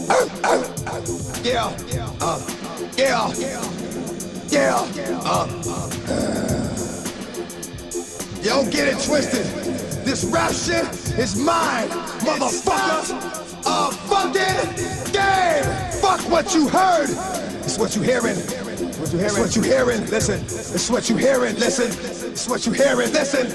Yeah, yeah, yeah, Yo, get it twisted. This rap shit is mine, motherfucker. A fucking game. Fuck what you heard. It's what you hearing. It's what you hearing. Listen. It's what you hearing. Listen. It's what you hearing. Listen.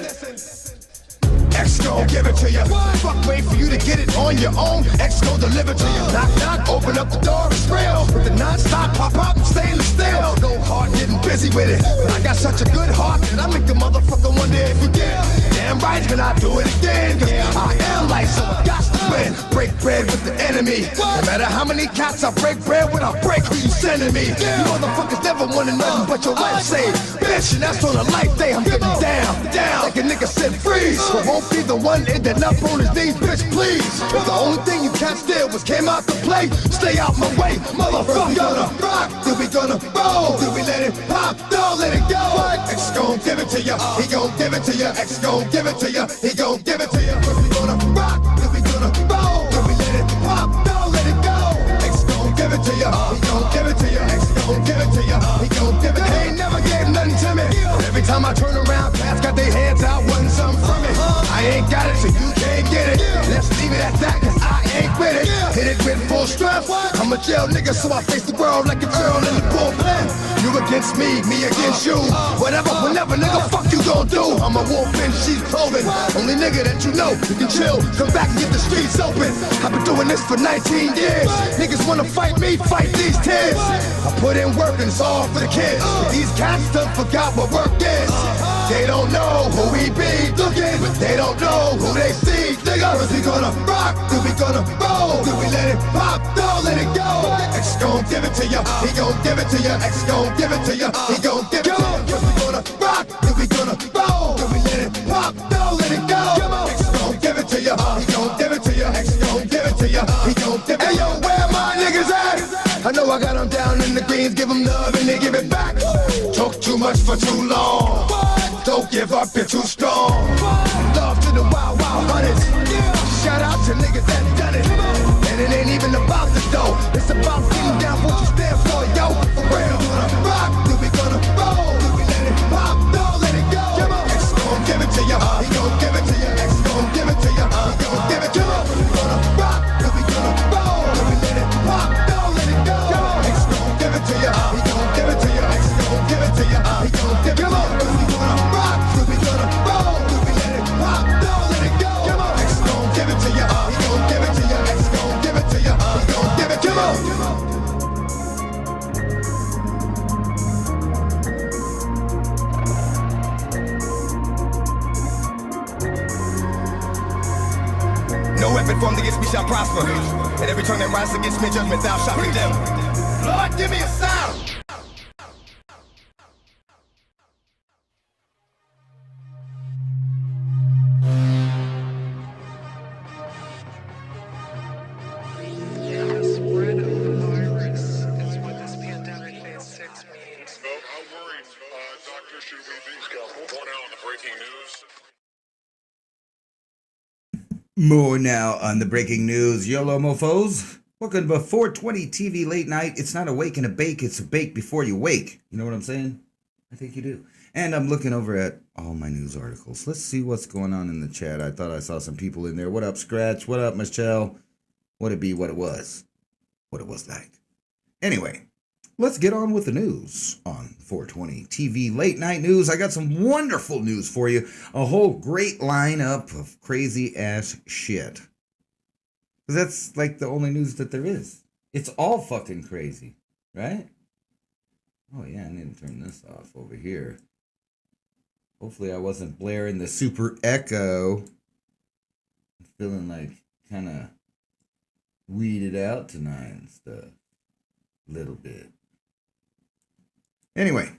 X gon' give it to you. Fuck, wait for you to get it on your own. X gon' deliver to you. Knock, knock, open up the door, it's real. With the non-stop pop, stainless steel. Go hard, getting busy with it. But I got such a good heart that I make the motherfucker wonder if you get. Damn right, can I do it again? Cause I am life, so I got to win. Break bread with the enemy. No matter how many cats I break bread with, I break who you sending me. You motherfuckers never wanted nothing but your life saved. Bitch, and that's on a life day, I'm getting down. Like a nigga said freeze. But won't be the one ending up on his knees, bitch, please. The only thing you can't steal was came out to play. Stay out my way, motherfucker. We gonna rock, then we gonna roll. Then we let it pop, don't let it go. X gon' give it to ya, he gon' give it to ya. X gon' give it to ya, he gon' give it to ya. We gonna rock, then we gonna roll. Then we let it pop, don't let it go. X gon' give it to ya, he gon' give it to ya. X gon' give it to ya, he gon' give it to ya. They ain't never gave nothing to me. Every time I turn around, cats got their hands out, wanting something from it. I ain't got it, so you can't get it. Let's leave it at that, cause I ain't with it. Hit it with full strength. I'm a jail nigga, so I face the world like a girl in the bullpen. You against me against you. Whatever, whenever, nigga, fuck you gon' do. I'm a wolf in sheep's clothing. Only nigga that you know, you can chill. Come back and get the streets open. I've been doing this for 19 years. Niggas wanna fight me, fight these tears. I put in work and it's all for the kids. But these cats done forgot what work is. They don't know who we be looking, but they don't know who they see, nigga. Cause we gonna rock, then we gonna roll, then we let it pop, don't let it go. X gon' give it to ya, he gon' give it to ya. X gon' give it to ya, he gon' give it to ya. Cause we gonna rock, then we gonna roll, then we let it pop, don't let it go. X gon' give it to ya, he gon' give it to ya. X gon' give it to ya, he gon' give it to ya. Hey yo, where my niggas at? I know I got them down in the greens, give them love and they give it back. Talk too much for too long. Don't give up, you're too strong. Love to the wild, wild hunters. Shout out to niggas that done it. And it ain't even about the dough. It's about getting down for what you stand for, yo. For real, gonna rock, then we gonna roll. Then we let it pop, don't let it go. X gon' give it to ya, he gon' give it to ya. X gon' give it to ya, he gon' give it to ya. We gonna rock, then we gonna roll. Then we let it pop, don't let it go. X gon' give it to ya, he gon' give it to ya. X gon' give it to ya, he gon' give it to ya. We gonna rock, then we gonna roll. Then we let it pop, don't let it go. X gon' give it to ya, he gon' give it to ya. X gon' give it to ya, he gon' give it to ya. No weapon formed against me shall prosper, and every tongue that rises against me, judgment thou shalt condemn. Lord, give me a sound. More now on the breaking news. YOLO mofos. Welcome to 420 TV late night. It's not a wake and a bake, it's a bake before you wake. You know what I'm saying? I think you do. And I'm looking over at all my news articles. Let's see what's going on in the chat. I thought I saw some people in there. What up, Scratch? What up, Michelle? What it be, what it was. What it was like. Anyway, let's get on with the news on 420 TV late night news. I got some wonderful news for you. A whole great lineup of crazy ass shit. Because that's like the only news that there is. It's all fucking crazy, right? Oh yeah, I need to turn this off over here. Hopefully I wasn't blaring the super echo. I'm feeling like kind of weeded out tonight and stuff. A little bit. Anyway.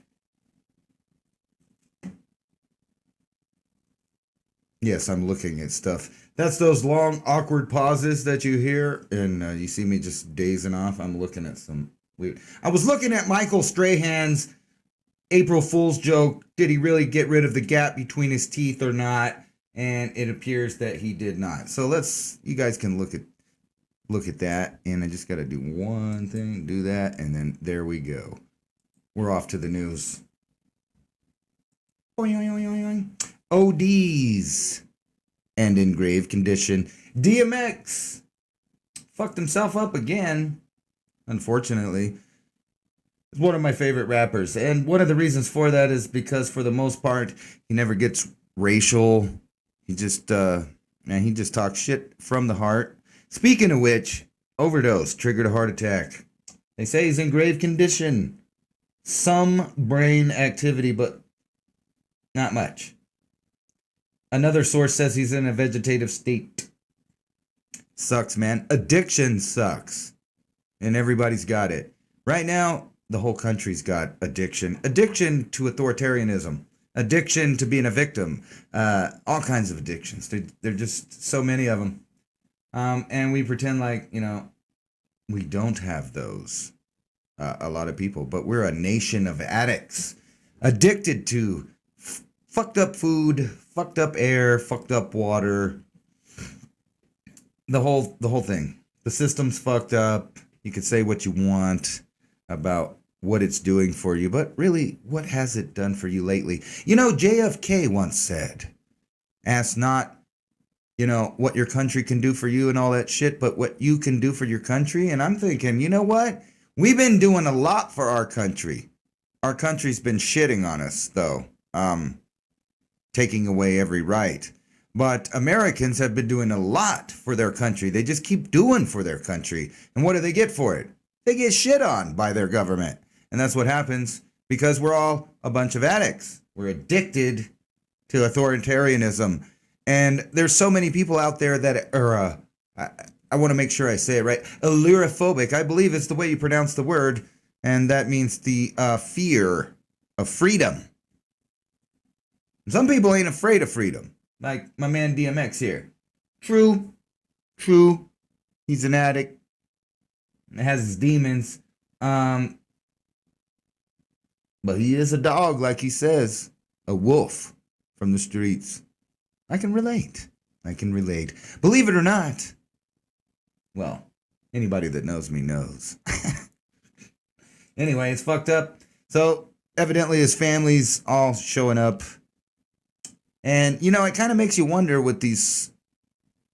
Yes, I'm looking at stuff. That's those long, awkward pauses that you hear, and you see me just dazing off. I'm looking at some weird... I was looking at Michael Strahan's April Fool's joke. Did he really get rid of the gap between his teeth or not? And it appears that he did not. So you guys can look at look at that, and I just got to do one thing, do that, and then there we go. We're off to the news. ODs and in grave condition. DMX fucked himself up again, unfortunately. He's one of my favorite rappers, and one of the reasons for that is because for the most part, he never gets racial. He just talks shit from the heart. Speaking of which, overdose triggered a heart attack. They say he's in grave condition. Some brain activity, but not much. Another source says he's in a vegetative state. Sucks, man. Addiction sucks. And everybody's got it. Right now, the whole country's got addiction. Addiction to authoritarianism. Addiction to being a victim. All kinds of addictions. There are just so many of them. And we pretend like, we don't have those. A lot of people. But we're a nation of addicts. Addicted to fucked up food, fucked up air, fucked up water. The whole thing. The system's fucked up. You can say what you want about what it's doing for you, but really, what has it done for you lately? JFK once said, ask not, what your country can do for you and all that shit, but what you can do for your country. And I'm thinking, you know what? We've been doing a lot for our country. Our country's been shitting on us, though. Taking away every right. But Americans have been doing a lot for their country. They just keep doing for their country. And what do they get for it? They get shit on by their government. And that's what happens because we're all a bunch of addicts. We're addicted to authoritarianism. And there's so many people out there that are, I want to make sure I say it right, allurophobic. I believe it's the way you pronounce the word. And that means the fear of freedom. Some people ain't afraid of freedom. Like my man DMX here. True. He's an addict. Has his demons. But he is a dog, like he says. A wolf from the streets. I can relate. Believe it or not. Well, anybody that knows me knows. Anyway, it's fucked up. So, evidently his family's all showing up. And, it kind of makes you wonder with these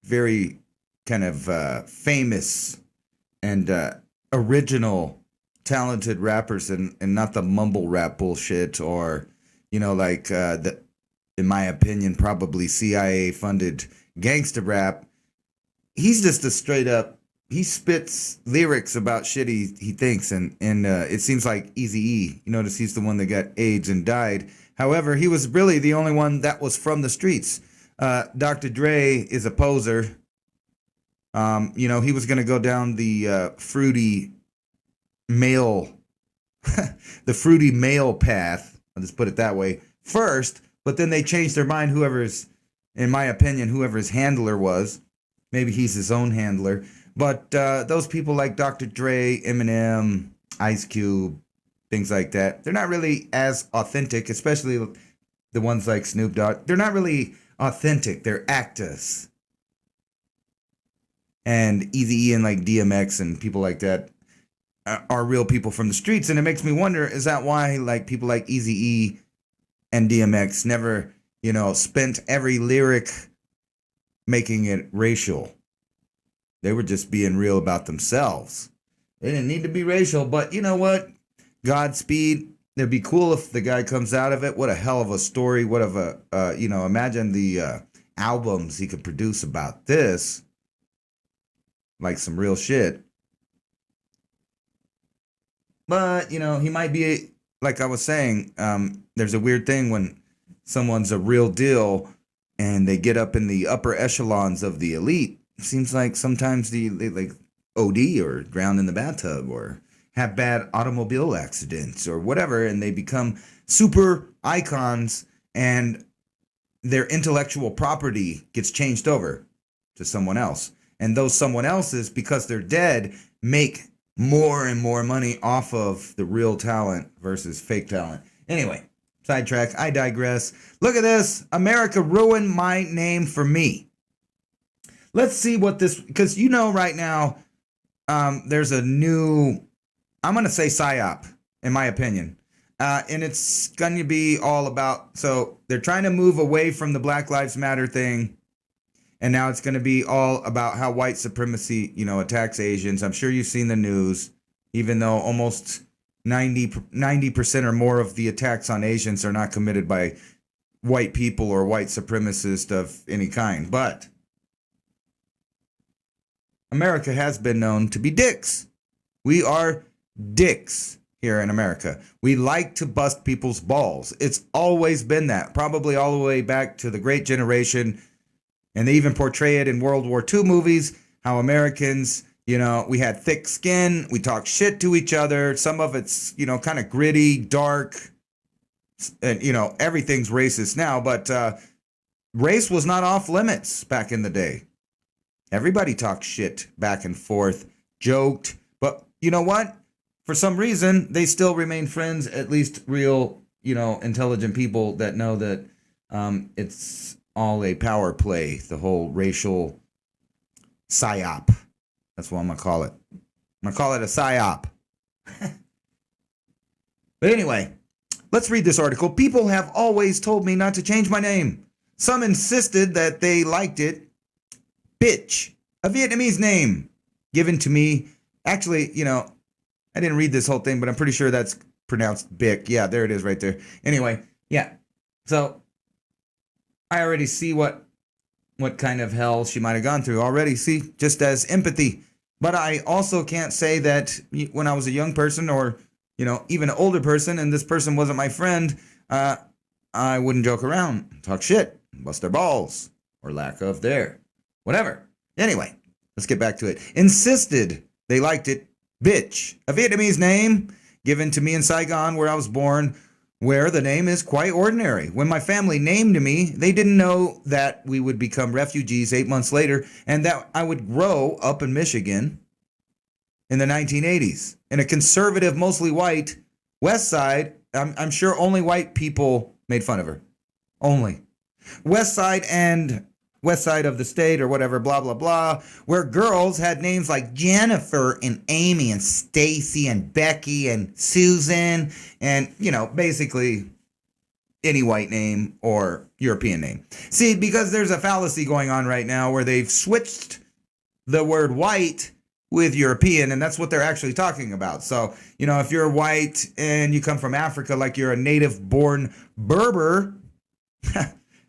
very kind of famous and original talented rappers and not the mumble rap bullshit or, the, in my opinion, probably CIA-funded gangster rap. He's just a straight up, he spits lyrics about shit he thinks. And it seems like Eazy-E, you notice he's the one that got AIDS and died. However, he was really the only one that was from the streets. Dr. Dre is a poser. He was going to go down the fruity male, the fruity male path. I'll just put it that way first. But then they changed their mind. In my opinion, whoever his handler was, maybe he's his own handler. But those people like Dr. Dre, Eminem, Ice Cube, things like that, they're not really as authentic, especially the ones like Snoop Dogg. They're not really authentic. They're actors. And Eazy-E and like DMX and people like that are real people from the streets. And it makes me wonder, is that why like people like Eazy-E and DMX never, spent every lyric making it racial? They were just being real about themselves. They didn't need to be racial, but you know what? Godspeed. It'd be cool if the guy comes out of it. What a hell of a story. What of a, imagine the albums he could produce about this. Like some real shit. But, he might be, like I was saying, there's a weird thing when someone's a real deal and they get up in the upper echelons of the elite. It seems like sometimes they like OD or drown in the bathtub or have bad automobile accidents or whatever, and they become super icons and their intellectual property gets changed over to someone else. And those someone else's, because they're dead, make more and more money off of the real talent versus fake talent. Anyway, sidetrack, I digress. Look at this. America ruined my name for me. let's see what this, because you know right now, there's a new, I'm going to say psyop, in my opinion. And it's going to be all about, so they're trying to move away from the Black Lives Matter thing. And now it's going to be all about how white supremacy, attacks Asians. I'm sure you've seen the news, even though almost 90% or more of the attacks on Asians are not committed by white people or white supremacists of any kind. But America has been known to be dicks. We are dicks here in America. We like to bust people's balls. It's always been that, probably all the way back to the Great Generation. And they even portray it in World War II movies, how Americans, we had thick skin, we talk shit to each other. Some of it's, kind of gritty, dark, and, everything's racist now. But race was not off limits back in the day. Everybody talked shit back and forth, joked. But you know what? For some reason, they still remain friends, at least real, intelligent people that know that it's all a power play, the whole racial psyop. That's what I'm going to call it. I'm going to call it a psyop. But anyway, let's read this article. People have always told me not to change my name. Some insisted that they liked it. Bitch, a Vietnamese name given to me. Actually, I didn't read this whole thing, but I'm pretty sure that's pronounced Bic. Yeah, there it is right there. Anyway, yeah. So I already see what kind of hell she might have gone through already. See, just as empathy. But I also can't say that when I was a young person or, even an older person and this person wasn't my friend, I wouldn't joke around, talk shit, bust their balls, or lack of there. Whatever. Anyway, let's get back to it. Insisted they liked it. Bitch, a Vietnamese name given to me in Saigon where I was born, where the name is quite ordinary. When my family named me, they didn't know that we would become refugees 8 months later and that I would grow up in Michigan in the 1980s. In a conservative, mostly white West Side, I'm sure only white people made fun of her. Only. West Side and West Side of the state or whatever, blah, blah, blah, where girls had names like Jennifer and Amy and Stacy and Becky and Susan and, basically any white name or European name. See, because there's a fallacy going on right now where they've switched the word white with European, and that's what they're actually talking about. So, if you're white and you come from Africa, like you're a native-born Berber,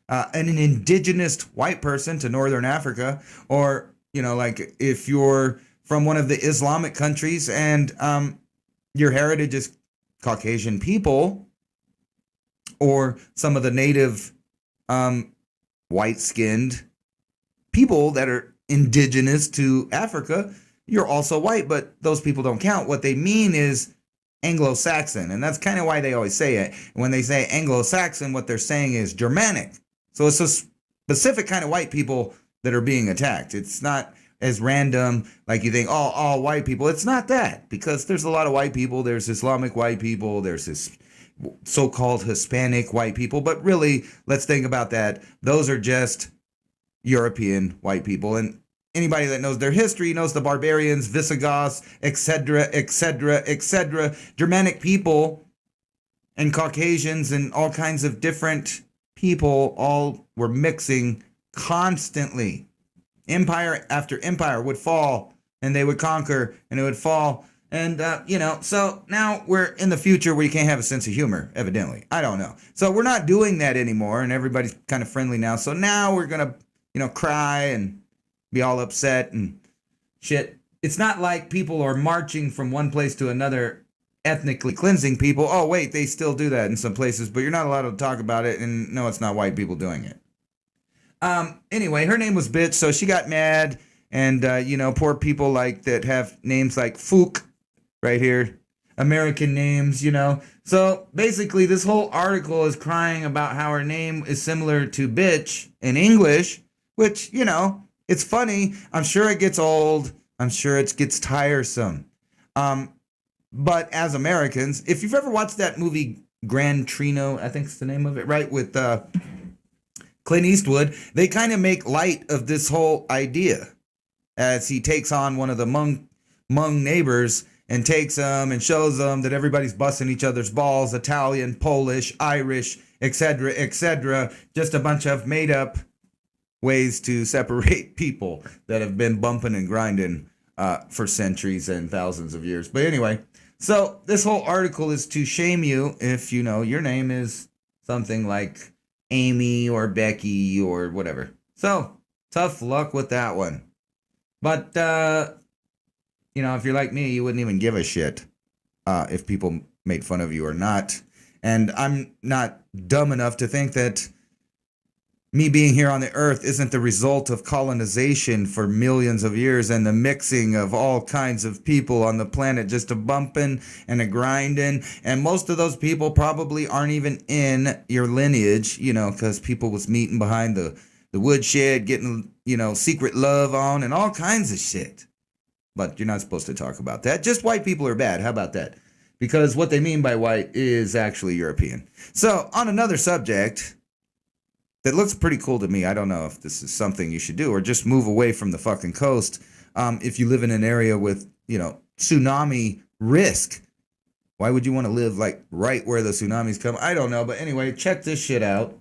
an indigenous white person to Northern Africa, or, like if you're from one of the Islamic countries and your heritage is Caucasian people, or some of the native white-skinned people that are indigenous to Africa, you're also white, but those people don't count. What they mean is Anglo-Saxon, and that's kind of why they always say it. When they say Anglo-Saxon, what they're saying is Germanic. So it's a specific kind of white people that are being attacked. It's not as random like you think, oh, all white people. It's not that, because there's a lot of white people. There's Islamic white people. There's this so-called Hispanic white people. But really, let's think about that. Those are just European white people. And anybody that knows their history knows the barbarians, Visigoths, etc., etc., etc. Germanic people and Caucasians and all kinds of different people all were mixing constantly. Empire after empire would fall and they would conquer and it would fall. And, so now we're in the future where you can't have a sense of humor, evidently. I don't know. So we're not doing that anymore and everybody's kind of friendly now. So now we're going to, cry and be all upset and shit. It's not like people are marching from one place to another, ethnically cleansing people. Oh, wait, they still do that in some places, but you're not allowed to talk about it. And no, it's not white people doing it. Anyway, her name was Bitch, so she got mad. And, poor people like that have names like Fook right here, American names, So basically, this whole article is crying about how her name is similar to bitch in English, which, it's funny. I'm sure it gets old. I'm sure it gets tiresome. But as Americans, if you've ever watched that movie Gran Trino, I think it's the name of it, right? With Clint Eastwood, they kind of make light of this whole idea as he takes on one of the Hmong neighbors and takes them and shows them that everybody's busting each other's balls, Italian, Polish, Irish, etc., just a bunch of made up ways to separate people that have been bumping and grinding for centuries and thousands of years. But anyway, so this whole article is to shame you if you know your name is something like Amy or Becky or whatever. So tough luck with that one. But, if you're like me, you wouldn't even give a shit if people made fun of you or not. And I'm not dumb enough to think that me being here on the earth isn't the result of colonization for millions of years and the mixing of all kinds of people on the planet, just a bumping and a grinding. And most of those people probably aren't even in your lineage, because people was meeting behind the woodshed, getting, secret love on and all kinds of shit. But you're not supposed to talk about that. Just white people are bad. How about that? Because what they mean by white is actually European. So on another subject that looks pretty cool to me. I don't know if this is something you should do or just move away from the fucking coast. If you live in an area with, tsunami risk, why would you want to live like right where the tsunamis come? I don't know. But anyway, check this shit out.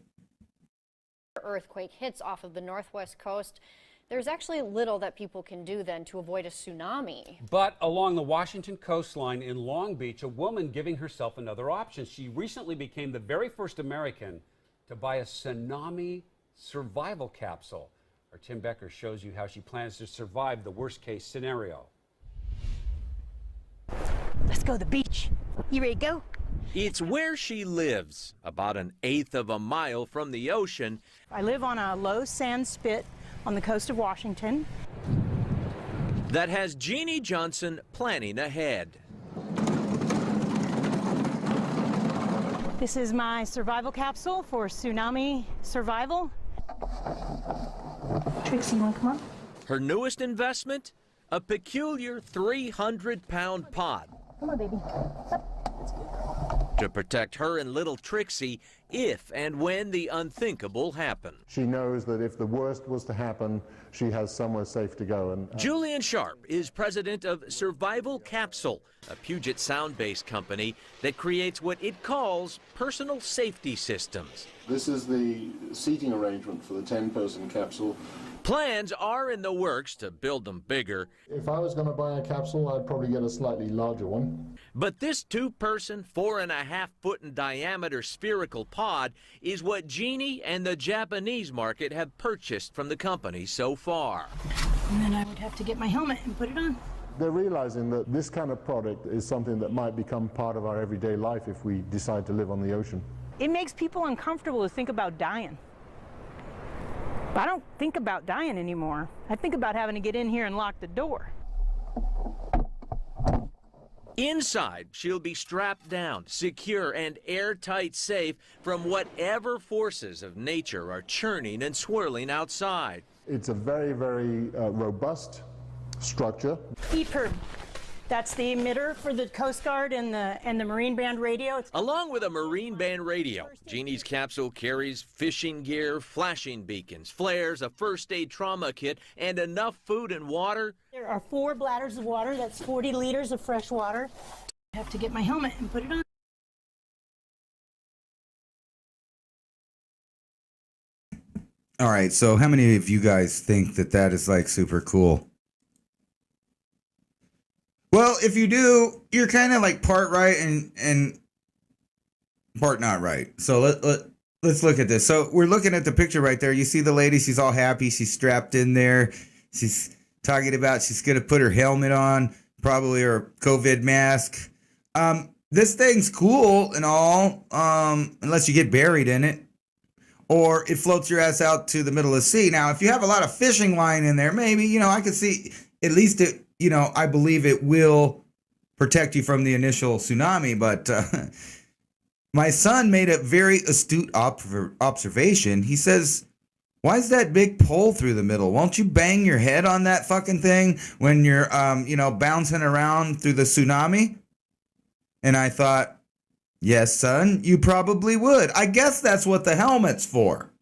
Earthquake hits off of the northwest coast. There's actually little that people can do then to avoid a tsunami. But along the Washington coastline in Long Beach, a woman giving herself another option. She recently became the very first American to buy a tsunami survival capsule. Our Tim Becker shows you how she plans to survive the worst case scenario. Let's go to the beach. You ready to go? It's where she lives, about 1/8 of a mile from the ocean. I live on a low sand spit on the coast of Washington. That has Jeannie Johnson planning ahead. This is my survival capsule for tsunami survival. Trixie, you want to come on? Her newest investment? A peculiar 300-pound pod. Come on, baby. To protect her and little Trixie if and when the unthinkable happen. She knows that if the worst was to happen, she has somewhere safe to go. And Julian Sharp is president of Survival Capsule, a Puget Sound-based company that creates what it calls personal safety systems. This is the seating arrangement for the 10-person capsule. Plans are in the works to build them bigger. if I was going to buy a capsule, I'd probably get a slightly larger one. But this 2-person, 4.5-foot in diameter spherical pod is what Jeannie and the Japanese market have purchased from the company so far. And then I would have to get my helmet and put it on. They're realizing that this kind of product is something that might become part of our everyday life if we decide to live on the ocean. It makes people uncomfortable to think about dying. I don't think about dying anymore. I think about having to get in here and lock the door. Inside, she'll be strapped down, secure and airtight safe from whatever forces of nature are churning and swirling outside. It's a very, very robust structure. EPIRB. That's the emitter for the Coast Guard and the Marine Band radio. Along with a Marine Band radio, Jeannie's capsule carries fishing gear, flashing beacons, flares, a first aid trauma kit, and enough food and water. There are 4 bladders of water. That's 40 liters of fresh water. I have to get my helmet and put it on. All right, so how many of you guys think that that is like super cool? Well, if you do, you're kind of like part right and part not right. So let's look at this. So we're looking at the picture right there. You see the lady, she's all happy. She's strapped in there. She's talking about she's going to put her helmet on, probably her COVID mask. This thing's cool and all, unless you get buried in it. Or it floats your ass out to the middle of the sea. Now, if you have a lot of fishing line in there, maybe, I could see at least it, I believe it will protect you from the initial tsunami. But my son made a very astute observation. He says, why is that big pole through the middle? Won't you bang your head on that fucking thing when you're, bouncing around through the tsunami? And I thought, yes, son, you probably would. I guess that's what the helmet's for.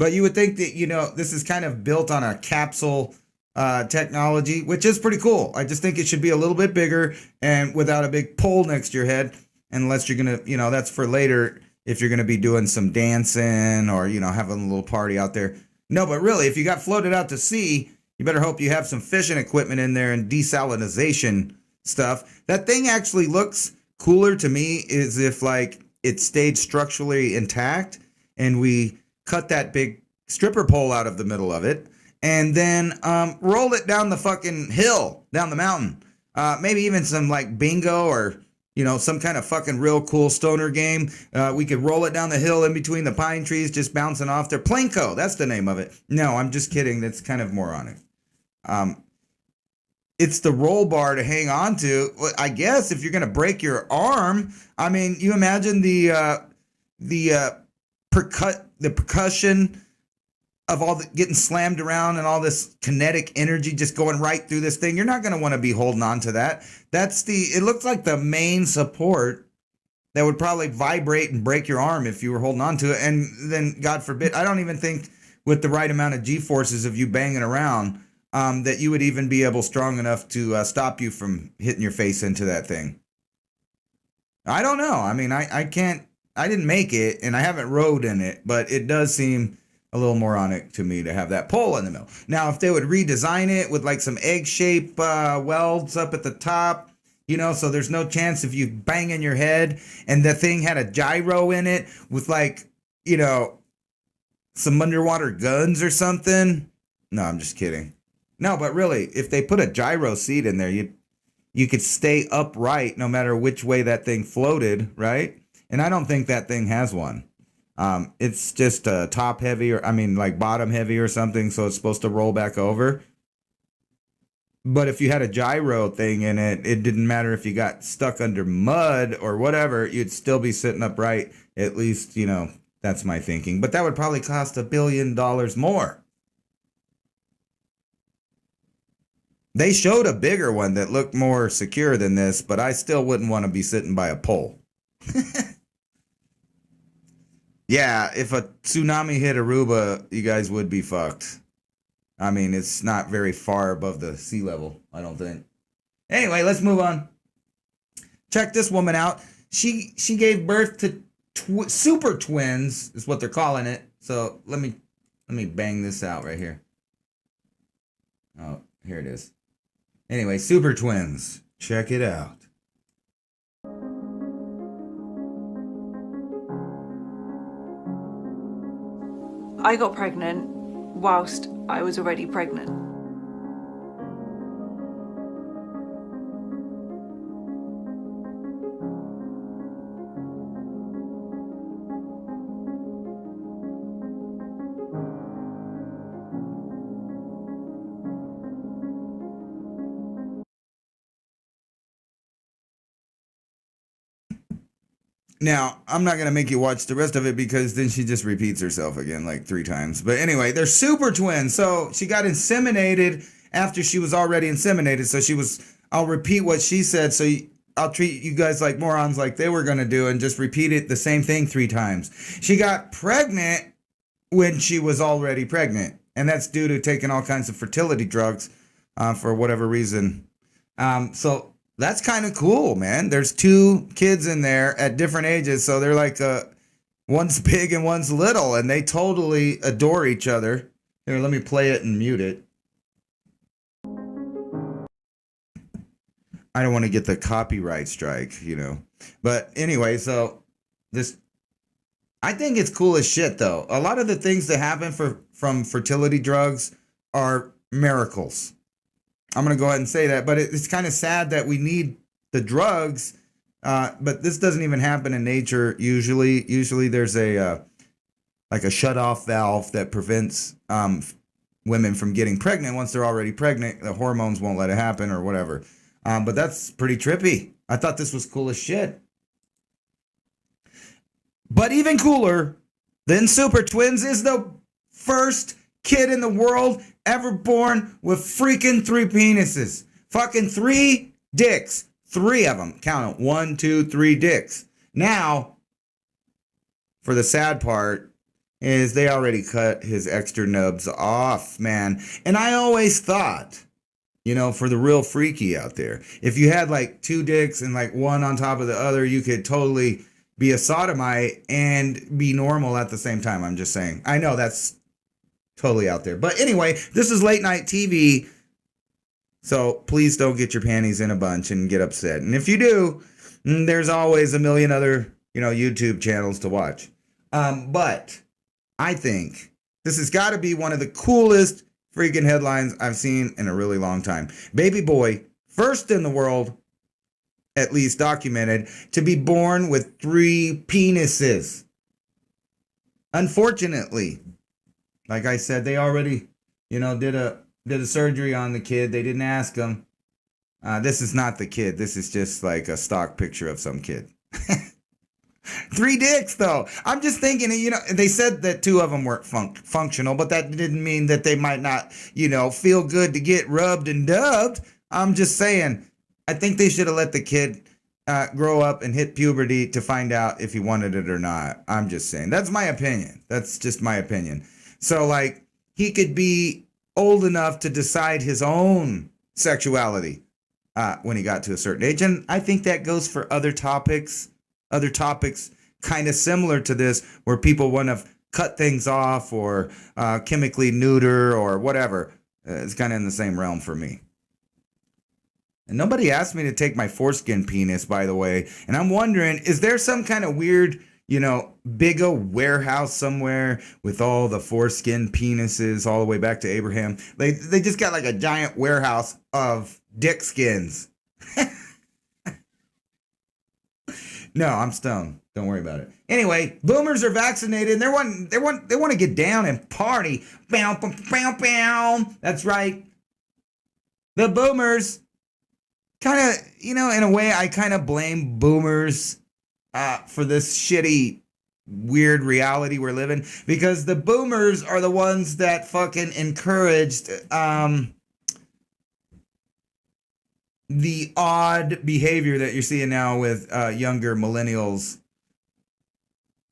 But you would think that, this is kind of built on a capsule technology, which is pretty cool. I just think it should be a little bit bigger and without a big pole next to your head, unless you're going to, that's for later if you're going to be doing some dancing or, having a little party out there. No, but really, if you got floated out to sea, you better hope you have some fishing equipment in there and desalinization stuff. That thing actually looks cooler to me as if like it stayed structurally intact and we cut that big stripper pole out of the middle of it and then roll it down the fucking hill, down the mountain. Maybe even some like bingo or, some kind of fucking real cool stoner game. We could roll it down the hill in between the pine trees, just bouncing off there. Planko, that's the name of it. No, I'm just kidding. That's kind of moronic. It's the roll bar to hang on to. I guess if you're going to break your arm, I mean, you imagine the percussion of all the getting slammed around and all this kinetic energy just going right through this thing. You're not going to want to be holding on to that. It looks like the main support that would probably vibrate and break your arm if you were holding on to it. And then, God forbid, I don't even think with the right amount of G-forces of you banging around that you would even be strong enough to stop you from hitting your face into that thing. I don't know. I mean, I didn't make it and I haven't rode in it, but it does seem a little moronic to me to have that pole in the middle. Now, if they would redesign it with like some egg-shaped welds up at the top, so there's no chance if you bang in your head and the thing had a gyro in it with like, some underwater guns or something. No, I'm just kidding. No, but really, if they put a gyro seat in there, you could stay upright no matter which way that thing floated, right? And I don't think that thing has one. It's just top heavy like bottom heavy or something, so it's supposed to roll back over. But if you had a gyro thing in it, it didn't matter if you got stuck under mud or whatever, you'd still be sitting upright. At least, that's my thinking. But that would probably cost $1 billion more. They showed a bigger one that looked more secure than this, but I still wouldn't want to be sitting by a pole. Yeah, if a tsunami hit Aruba, you guys would be fucked. I mean, it's not very far above the sea level, I don't think. Anyway, let's move on. Check this woman out. She gave birth to super twins, is what they're calling it. So let me bang this out right here. Oh, here it is. Anyway, super twins. Check it out. I got pregnant whilst I was already pregnant. Now, I'm not going to make you watch the rest of it because then she just repeats herself again like 3 times. But anyway, they're super twins. So she got inseminated after she was already inseminated. So I'll repeat what she said. So I'll treat you guys like morons like they were going to do and just repeat it the same thing 3 times. She got pregnant when she was already pregnant. And that's due to taking all kinds of fertility drugs for whatever reason. So that's kind of cool, man. There's 2 kids in there at different ages. So they're like, one's big and one's little. And they totally adore each other. Here, let me play it and mute it. I don't want to get the copyright strike, But anyway, so I think it's cool as shit, though. A lot of the things that happen from fertility drugs are miracles. I'm going to go ahead and say that, but it's kind of sad that we need the drugs, but this doesn't even happen in nature usually. Usually there's a shut-off valve that prevents women from getting pregnant. Once they're already pregnant, the hormones won't let it happen or whatever. But that's pretty trippy. I thought this was cool as shit. But even cooler than super twins is the first kid in the world ever born with freaking 3 penises. Fucking 3 dicks. 3 of them. Count them. 1, 2, 3 dicks. Now, for the sad part, is they already cut his extra nubs off, man. And I always thought, you know, for the real freaky out there, if you had like two dicks and like one on top of the other, you could totally be a sodomite and be normal at the same time. I'm just saying. I know that's totally out there. But anyway, this is late night TV. So please don't get your panties in a bunch and get upset. And if you do, there's always a million other, you know, YouTube channels to watch. But I think this has got to be one of the coolest freaking headlines I've seen in a really long time. Baby boy, first in the world, at least documented, to be born with 3 penises. Unfortunately, like I said, they already, you know, did a surgery on the kid. They didn't ask him. This is not the kid. This is just like a stock picture of some kid. 3 dicks, though. I'm just thinking, you know, they said that 2 of them weren't functional, but that didn't mean that they might not, you know, feel good to get rubbed and dubbed. I'm just saying, I think they should have let the kid grow up and hit puberty to find out if he wanted it or not. I'm just saying. That's my opinion. That's just my opinion. So, like, he could be old enough to decide his own sexuality when he got to a certain age. And I think that goes for other topics kind of similar to this, where people want to cut things off or chemically neuter or whatever. It's kind of in the same realm for me. And nobody asked me to take my foreskin penis, by the way. And I'm wondering, is there some kind of weird, you know, big old warehouse somewhere with all the foreskin penises all the way back to Abraham? They just got like a giant warehouse of dick skins. No, I'm stoned. Don't worry about it. Anyway, boomers are vaccinated and they want to get down and party. Bow, bow, bow, bow. That's right. The boomers, kind of, you know, in a way, I kind of blame boomers for this shitty, weird reality we're living, because the boomers are the ones that fucking encouraged the odd behavior that you're seeing now with younger millennials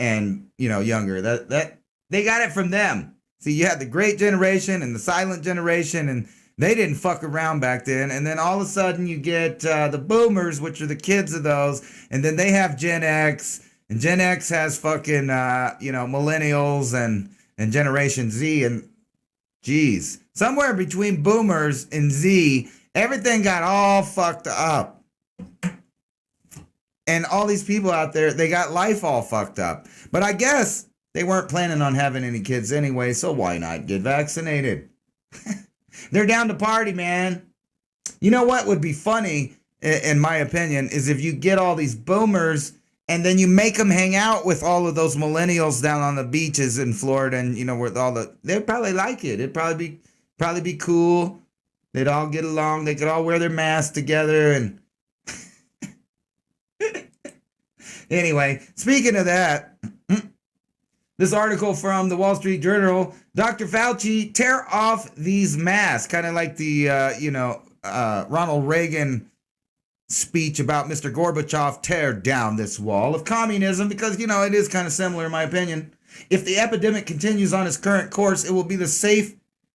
and, you know, younger. That they got it from them. See, you had the great generation and the silent generation, and they didn't fuck around back then. And then all of a sudden you get the boomers, which are the kids of those, and then they have Gen X, and Gen X has fucking you know, millennials and Generation Z, and geez, somewhere between boomers and Z, everything got all fucked up. And all these people out there, they got life all fucked up. But I guess they weren't planning on having any kids anyway, so why not get vaccinated? They're down to party, man. You know what would be funny, in my opinion, is if you get all these boomers and then you make them hang out with all of those millennials down on the beaches in Florida, and, you know, with all they'd probably like it. It'd probably be cool. They'd all get along. They could all wear their masks together. And anyway, speaking of that, this article from the Wall Street Journal, Dr. Fauci, tear off these masks, kind of like the, you know, Ronald Reagan speech about Mr. Gorbachev, tear down this wall of communism, because, you know, it is kind of similar in my opinion. If the epidemic continues on its current course, it will be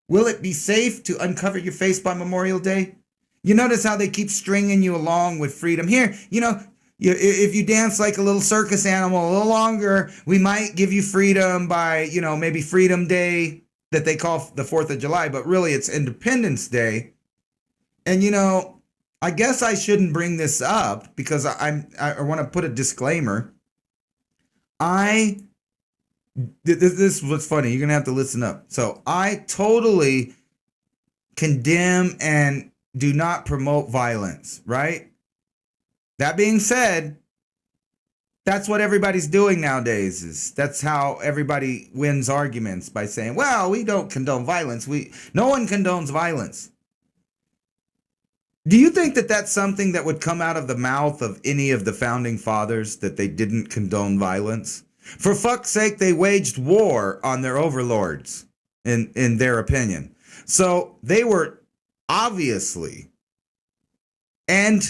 will it be safe to uncover your face by Memorial Day? You notice how they keep stringing you along with freedom. Here, you know, if you dance like a little circus animal a little longer, we might give you freedom by, you know, maybe Freedom Day that they call the 4th of July, but really it's Independence Day. And, you know, I guess I shouldn't bring this up because I want to put a disclaimer. This is what's funny. You're going to have to listen up. So I totally condemn and do not promote violence, right? That being said, that's what everybody's doing nowadays. That's how everybody wins arguments, by saying, well, we don't condone violence. No one condones violence. Do you think that that's something that would come out of the mouth of any of the founding fathers, that they didn't condone violence? For fuck's sake, they waged war on their overlords, in their opinion. So they were obviously and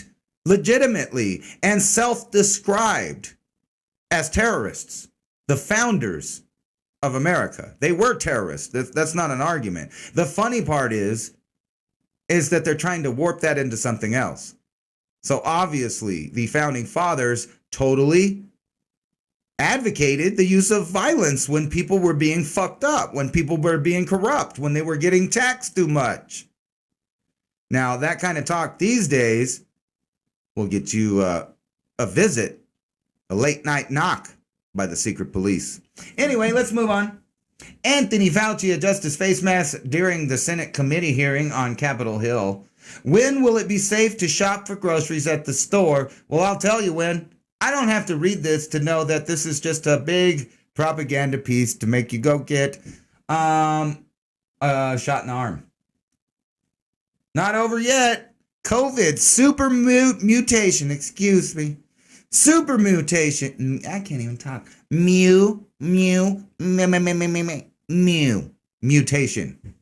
legitimately and self-described as terrorists, the founders of America. They were terrorists. That's not an argument. The funny part is that they're trying to warp that into something else. So obviously, the founding fathers totally advocated the use of violence when people were being fucked up, when people were being corrupt, when they were getting taxed too much. Now, that kind of talk these days will get you a visit, a late night knock by the secret police. Anyway, let's move on. Anthony Fauci adjusts his face mask during the Senate committee hearing on Capitol Hill. When will it be safe to shop for groceries at the store? Well, I'll tell you when. I don't have to read this to know that this is just a big propaganda piece to make you go get a shot in the arm. Not over yet. COVID super mutation. Excuse me. Super mutation. I can't even talk. Mutation.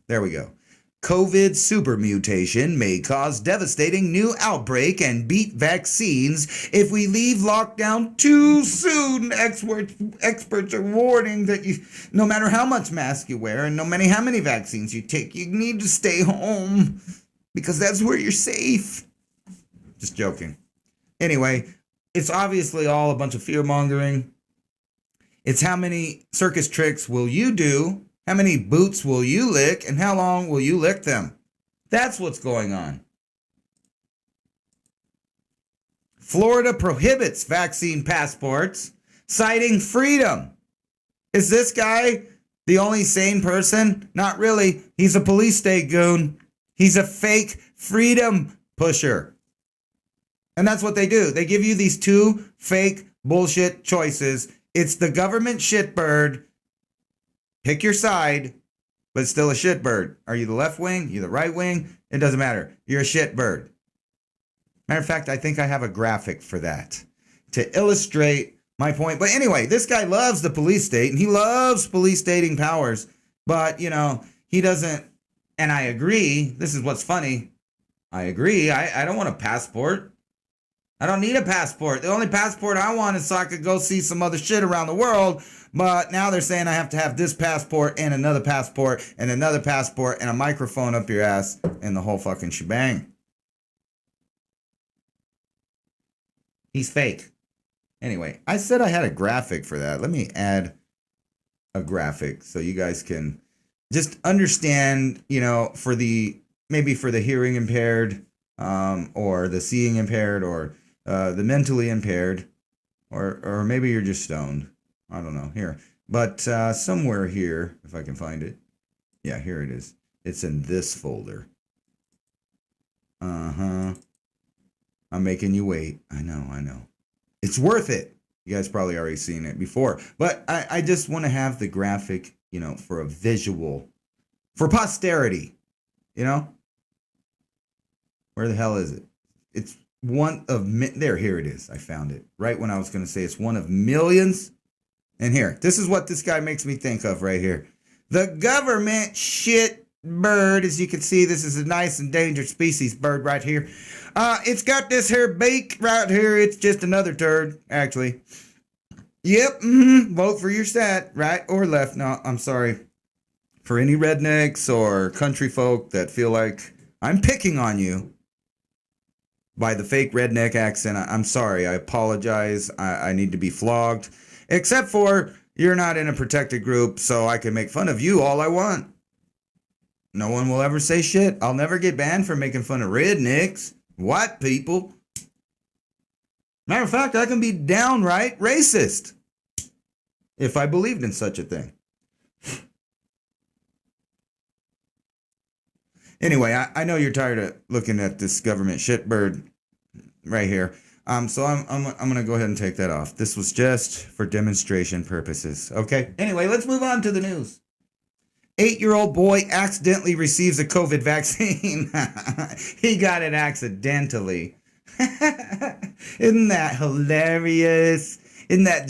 There we go. COVID super mutation may cause devastating new outbreak and beat vaccines if we leave lockdown too soon. Experts are warning that no matter how much mask you wear and no matter how many vaccines you take, you need to stay home because that's where you're safe. Just joking. Anyway, it's obviously all a bunch of fear mongering. It's how many circus tricks will you do? How many boots will you lick, and how long will you lick them? That's what's going on. Florida prohibits vaccine passports, citing freedom. Is this guy the only sane person? Not really. He's a police state goon. He's a fake freedom pusher. And that's what they do. They give you these two fake bullshit choices. It's the government shitbird. Pick your side, but it's still a shitbird. Are you the left wing? You the right wing? It doesn't matter. You're a shitbird. Matter of fact, I think I have a graphic for that to illustrate my point. But anyway, this guy loves the police state and he loves police stating powers. But, he doesn't. And I agree. This is what's funny. I agree. I don't want a passport. I don't need a passport. The only passport I want is so I could go see some other shit around the world. But now they're saying I have to have this passport and another passport and another passport and a microphone up your ass and the whole fucking shebang. He's fake. Anyway, I said I had a graphic for that. Let me add a graphic so you guys can just understand, for the hearing impaired, or the seeing impaired, or the mentally impaired, or maybe you're just stoned. I don't know. Here. But somewhere here, if I can find it. Yeah, here it is. It's in this folder. I'm making you wait. I know. It's worth it. You guys probably already seen it before. But I just want to have the graphic, for a visual. For posterity. Where the hell is it? It's one of... here it is. I found it. Right when I was going to say it's one of millions... And here, this is what this guy makes me think of right here. The government shit bird. As you can see, this is a nice endangered species bird right here. It's got this here beak right here. It's just another turd, actually. Yep, vote for your stat, right or left. No, I'm sorry. For any rednecks or country folk that feel like I'm picking on you by the fake redneck accent, I'm sorry. I apologize. I need to be flogged. Except for you're not in a protected group, so I can make fun of you all I want. No one will ever say shit. I'll never get banned for making fun of rednecks, white people. Matter of fact, I can be downright racist if I believed in such a thing. Anyway, I know you're tired of looking at this government shitbird right here. So I'm gonna go ahead and take that off. This was just for demonstration purposes. Okay. Anyway, let's move on to the news. 8-year-old boy accidentally receives a COVID vaccine. He got it accidentally. Isn't that hilarious? Isn't that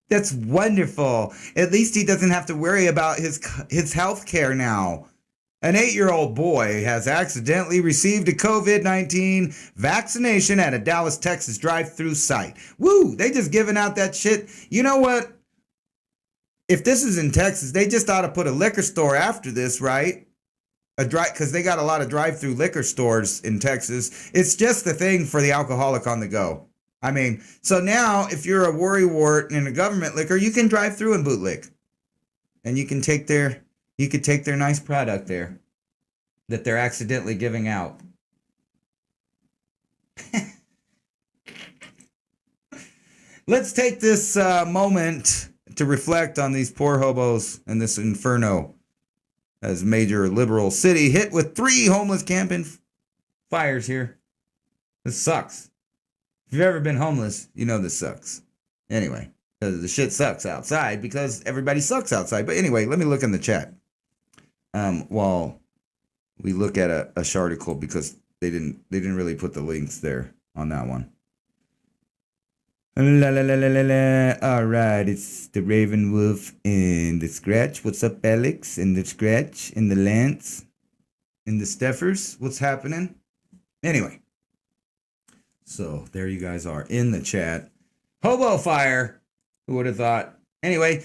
that's wonderful? At least he doesn't have to worry about his health care now. An 8-year-old boy has accidentally received a COVID-19 vaccination at a Dallas, Texas drive-through site. Woo! They just giving out that shit. You know what? if this is in Texas, they just ought to put a liquor store after this, right? Because they got a lot of drive-through liquor stores in Texas. It's just the thing for the alcoholic on the go. I mean, so now if you're a worrywart in a government liquor, you can drive through and bootleg, and you can take their nice product there that they're accidentally giving out. Let's take this moment to reflect on these poor hobos and this inferno as major liberal city hit with 3 homeless camping fires here. This sucks. If you've ever been homeless, you know this sucks. Anyway, the shit sucks outside because everybody sucks outside. But anyway, let me look in the chat while we look at a article because they didn't really put the links there on that one. La la la la la la. All right, it's the Raven Wolf and the Scratch. What's up, Alex? And the Scratch and the Lance and the Steffers. What's happening? Anyway, so there you guys are in the chat. Hobo fire. Who would have thought? Anyway,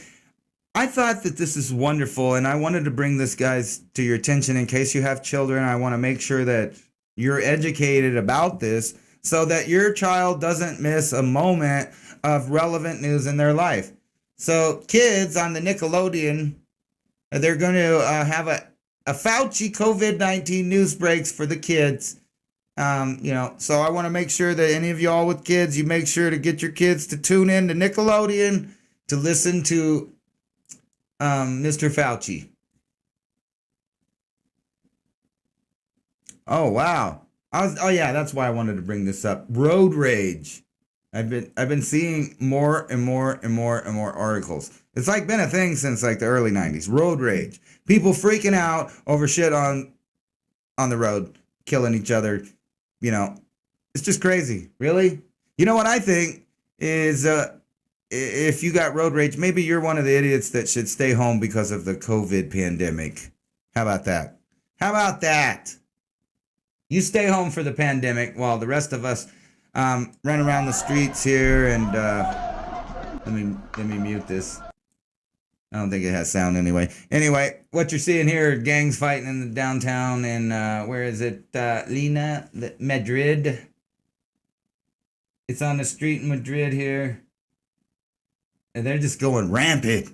I thought that this is wonderful, and I wanted to bring this, guys, to your attention in case you have children. I want to make sure that you're educated about this, so that your child doesn't miss a moment of relevant news in their life. So kids on the Nickelodeon, they're going to have a Fauci COVID-19 news breaks for the kids. So I want to make sure that any of y'all with kids, you make sure to get your kids to tune in to Nickelodeon to listen to Mr. Fauci. Oh, wow. That's why I wanted to bring this up. Road rage. I've been seeing more and more and more and more articles. It's like been a thing since like the early 90s. Road rage. People freaking out over shit on the road, killing each other. You know, it's just crazy. Really? You know what I think is if you got road rage, maybe you're one of the idiots that should stay home because of the COVID pandemic. How about that? How about that? You stay home for the pandemic while the rest of us run around the streets here and let me mute this. I don't think it has sound anyway. Anyway, what you're seeing here, gangs fighting in the downtown in where is it? Lina, Madrid. It's on the street in Madrid here. And they're just going rampant.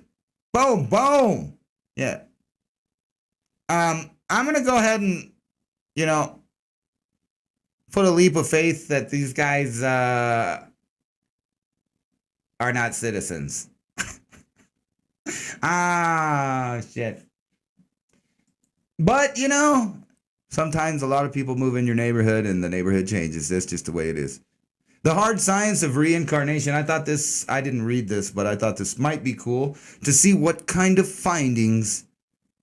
Boom, boom. Yeah. I'm gonna go ahead and, put a leap of faith that these guys are not citizens. Shit. But, sometimes a lot of people move in your neighborhood and the neighborhood changes. That's just the way it is. The hard science of reincarnation. I didn't read this, but I thought this might be cool to see what kind of findings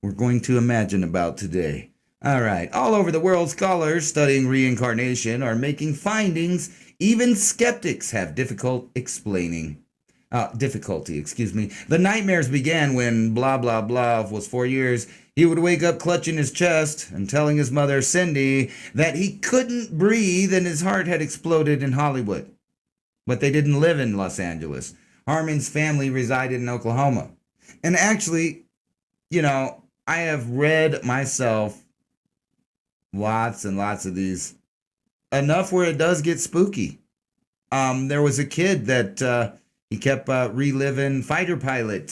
we're going to imagine about today. All right. All over the world, scholars studying reincarnation are making findings even skeptics have difficulty explaining. The nightmares began when blah, blah, blah was 4 years. He would wake up clutching his chest and telling his mother, Cindy, that he couldn't breathe and his heart had exploded in Hollywood. But they didn't live in Los Angeles. Harmon's family resided in Oklahoma. And actually, I have read myself lots and lots of these. Enough where it does get spooky. There was a kid that he kept reliving fighter pilot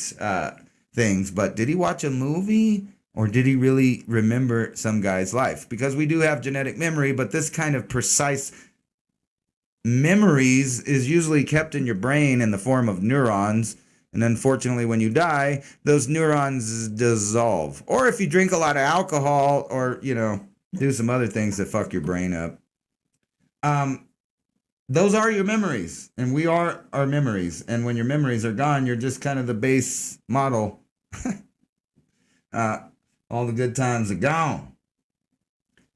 things, but did he watch a movie or did he really remember some guy's life? Because we do have genetic memory, but this kind of precise memories is usually kept in your brain in the form of neurons. And unfortunately, when you die, those neurons dissolve. Or if you drink a lot of alcohol or, do some other things that fuck your brain up. Those are your memories, and we are our memories. And when your memories are gone, you're just kind of the base model. All the good times are gone.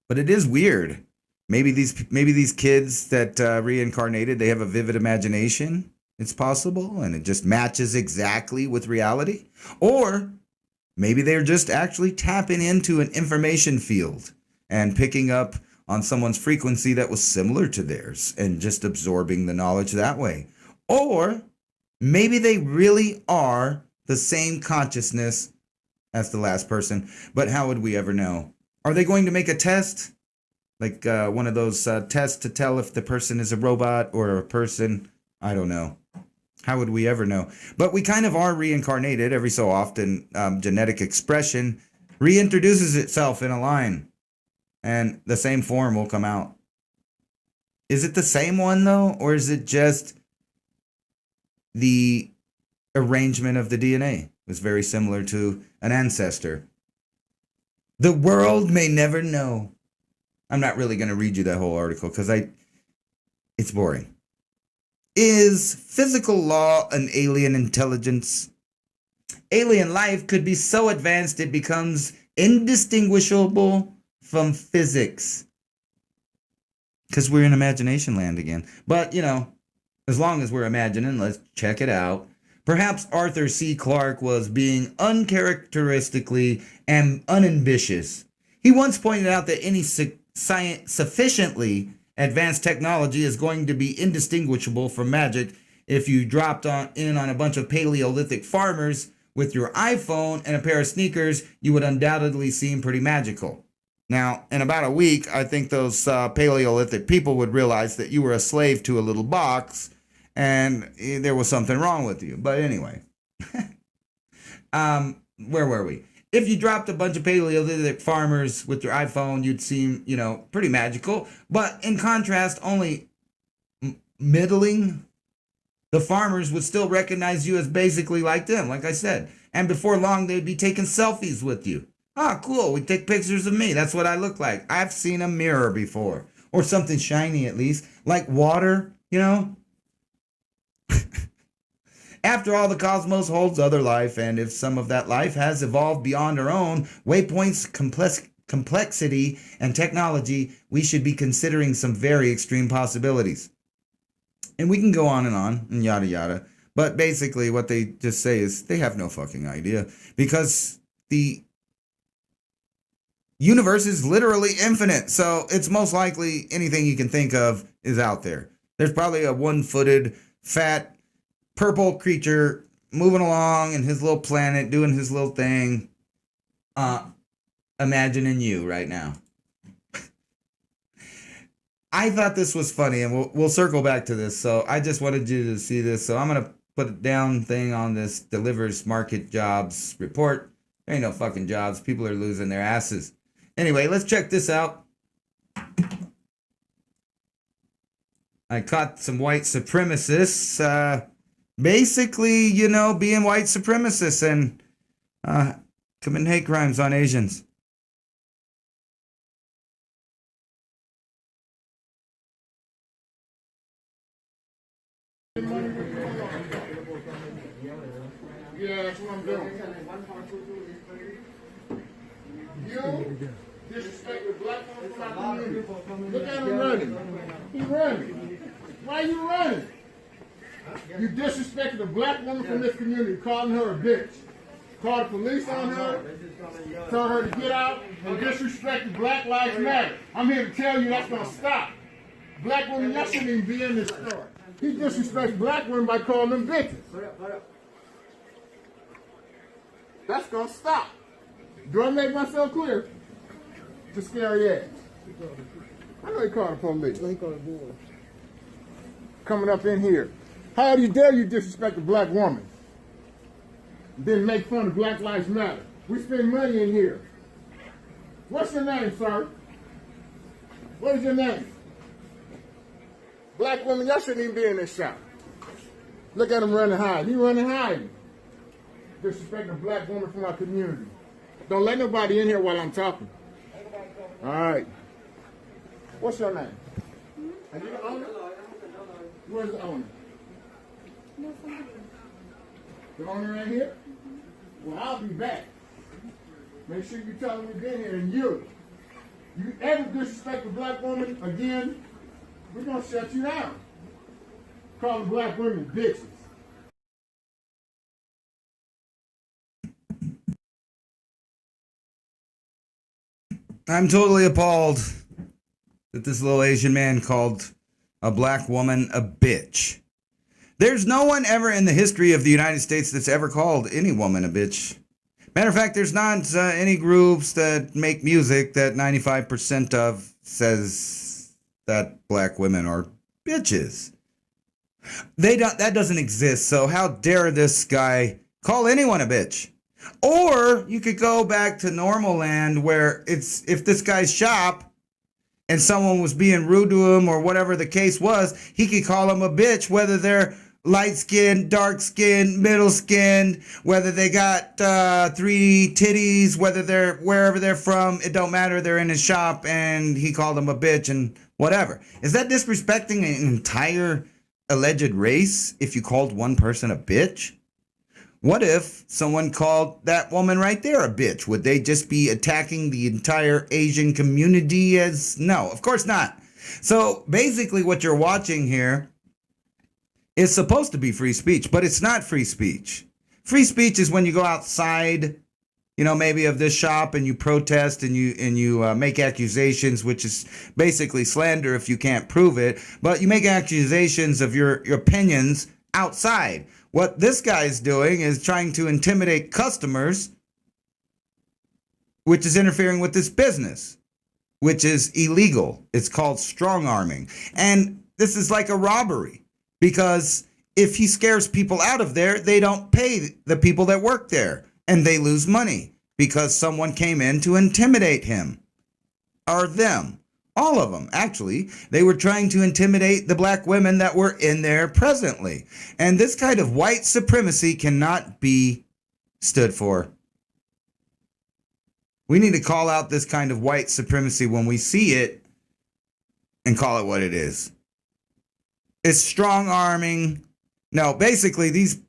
But it is weird. Maybe these kids that reincarnated, they have a vivid imagination. It's possible, and it just matches exactly with reality. Or maybe they're just actually tapping into an information field and picking up on someone's frequency that was similar to theirs and just absorbing the knowledge that way. Or maybe they really are the same consciousness as the last person, but how would we ever know? Are they going to make a test? Like one of those tests to tell if the person is a robot or a person? I don't know. How would we ever know? But we kind of are reincarnated every so often. Genetic expression reintroduces itself in a line, and the same form will come out. Is it the same one, though? Or is it just the arrangement of the DNA? It was very similar to an ancestor. The world may never know. I'm not really going to read you that whole article because it's boring. Is physical law an alien intelligence? Alien life could be so advanced it becomes indistinguishable from physics. Because we're in imagination land again. But, you know, as long as we're imagining, let's check it out. Perhaps Arthur C. Clarke was being uncharacteristically and unambitious. He once pointed out that any sufficiently advanced technology is going to be indistinguishable from magic. If you dropped in on a bunch of Paleolithic farmers with your iPhone and a pair of sneakers, you would undoubtedly seem pretty magical. Now, in about a week, I think those Paleolithic people would realize that you were a slave to a little box and there was something wrong with you. But anyway, where were we? If you dropped a bunch of Paleolithic farmers with your iPhone, you'd seem, you know, pretty magical. But in contrast, only middling, the farmers would still recognize you as basically like them, like I said. And before long, they'd be taking selfies with you. Ah, cool, we take pictures of me. That's what I look like. I've seen a mirror before. Or something shiny at least. Like water, you know? After all, the cosmos holds other life, and if some of that life has evolved beyond our own, waypoints, complexity, and technology, we should be considering some very extreme possibilities. And we can go on and yada yada. But basically what they just say is they have no fucking idea. Because the universe is literally infinite. So it's most likely anything you can think of is out there. There's probably a one-footed, fat, purple creature moving along in his little planet, doing his little thing, imagining you right now. I thought this was funny, and we'll circle back to this. So I just wanted you to see this. So I'm going to put a down thing on this delivers market jobs report. There ain't no fucking jobs. People are losing their asses. Anyway, let's check this out. I caught some white supremacists, basically, you know, being white supremacists and committing hate crimes on Asians. Yeah, that's what I'm doing. You disrespect the black woman from our community. Look at him running. He running. Why are you running? You disrespected a black woman from this community, calling her a bitch. Called the police on her, told her to get out, and disrespected Black Lives Matter. I'm here to tell you that's going to stop. Black women, y'all shouldn't even be in this store. He disrespects black women by calling them bitches. That's going to stop. Do I make myself clear? To scare your ass. I know he called the police. He called the board. Coming up in here. How dare you disrespect a black woman? Then make fun of Black Lives Matter. We spend money in here. What's your name, sir? What is your name? Black women, y'all shouldn't even be in this shop. Look at him running hide. He running hide. Disrespecting a black woman from our community. Don't let nobody in here while I'm talking. All right. What's your name? Are you the owner? Where's the owner? The owner right here? Well, I'll be back. Make sure you tell him we've been here. And you ever disrespect a black woman again, we're going to shut you down. Calling black women bitches. I'm totally appalled that this little Asian man called a black woman a bitch. There's no one ever in the history of the United States that's ever called any woman a bitch. Matter of fact, there's not any groups that make music that 95% of says that black women are bitches. That doesn't exist. So how dare this guy call anyone a bitch? Or you could go back to normal land where if this guy's shop and someone was being rude to him or whatever the case was, he could call them a bitch, whether they're light skinned, dark skinned, middle skinned, whether they got 3 titties, whether they're wherever they're from, it don't matter. They're in his shop and he called them a bitch and whatever. Is that disrespecting an entire alleged race if you called one person a bitch? What if someone called that woman right there a bitch? Would they just be attacking the entire Asian community as... No, of course not. So basically what you're watching here is supposed to be free speech, but it's not free speech. Free speech is when you go outside, maybe of this shop and you protest and you make accusations, which is basically slander if you can't prove it. But you make accusations of your opinions outside. What this guy's doing is trying to intimidate customers, which is interfering with this business, which is illegal. It's called strong arming. And this is like a robbery, because if he scares people out of there, they don't pay the people that work there and they lose money because someone came in to intimidate him or them. All of them, actually. They were trying to intimidate the black women that were in there presently. And this kind of white supremacy cannot be stood for. We need to call out this kind of white supremacy when we see it and call it what it is. It's strong arming. No, basically, these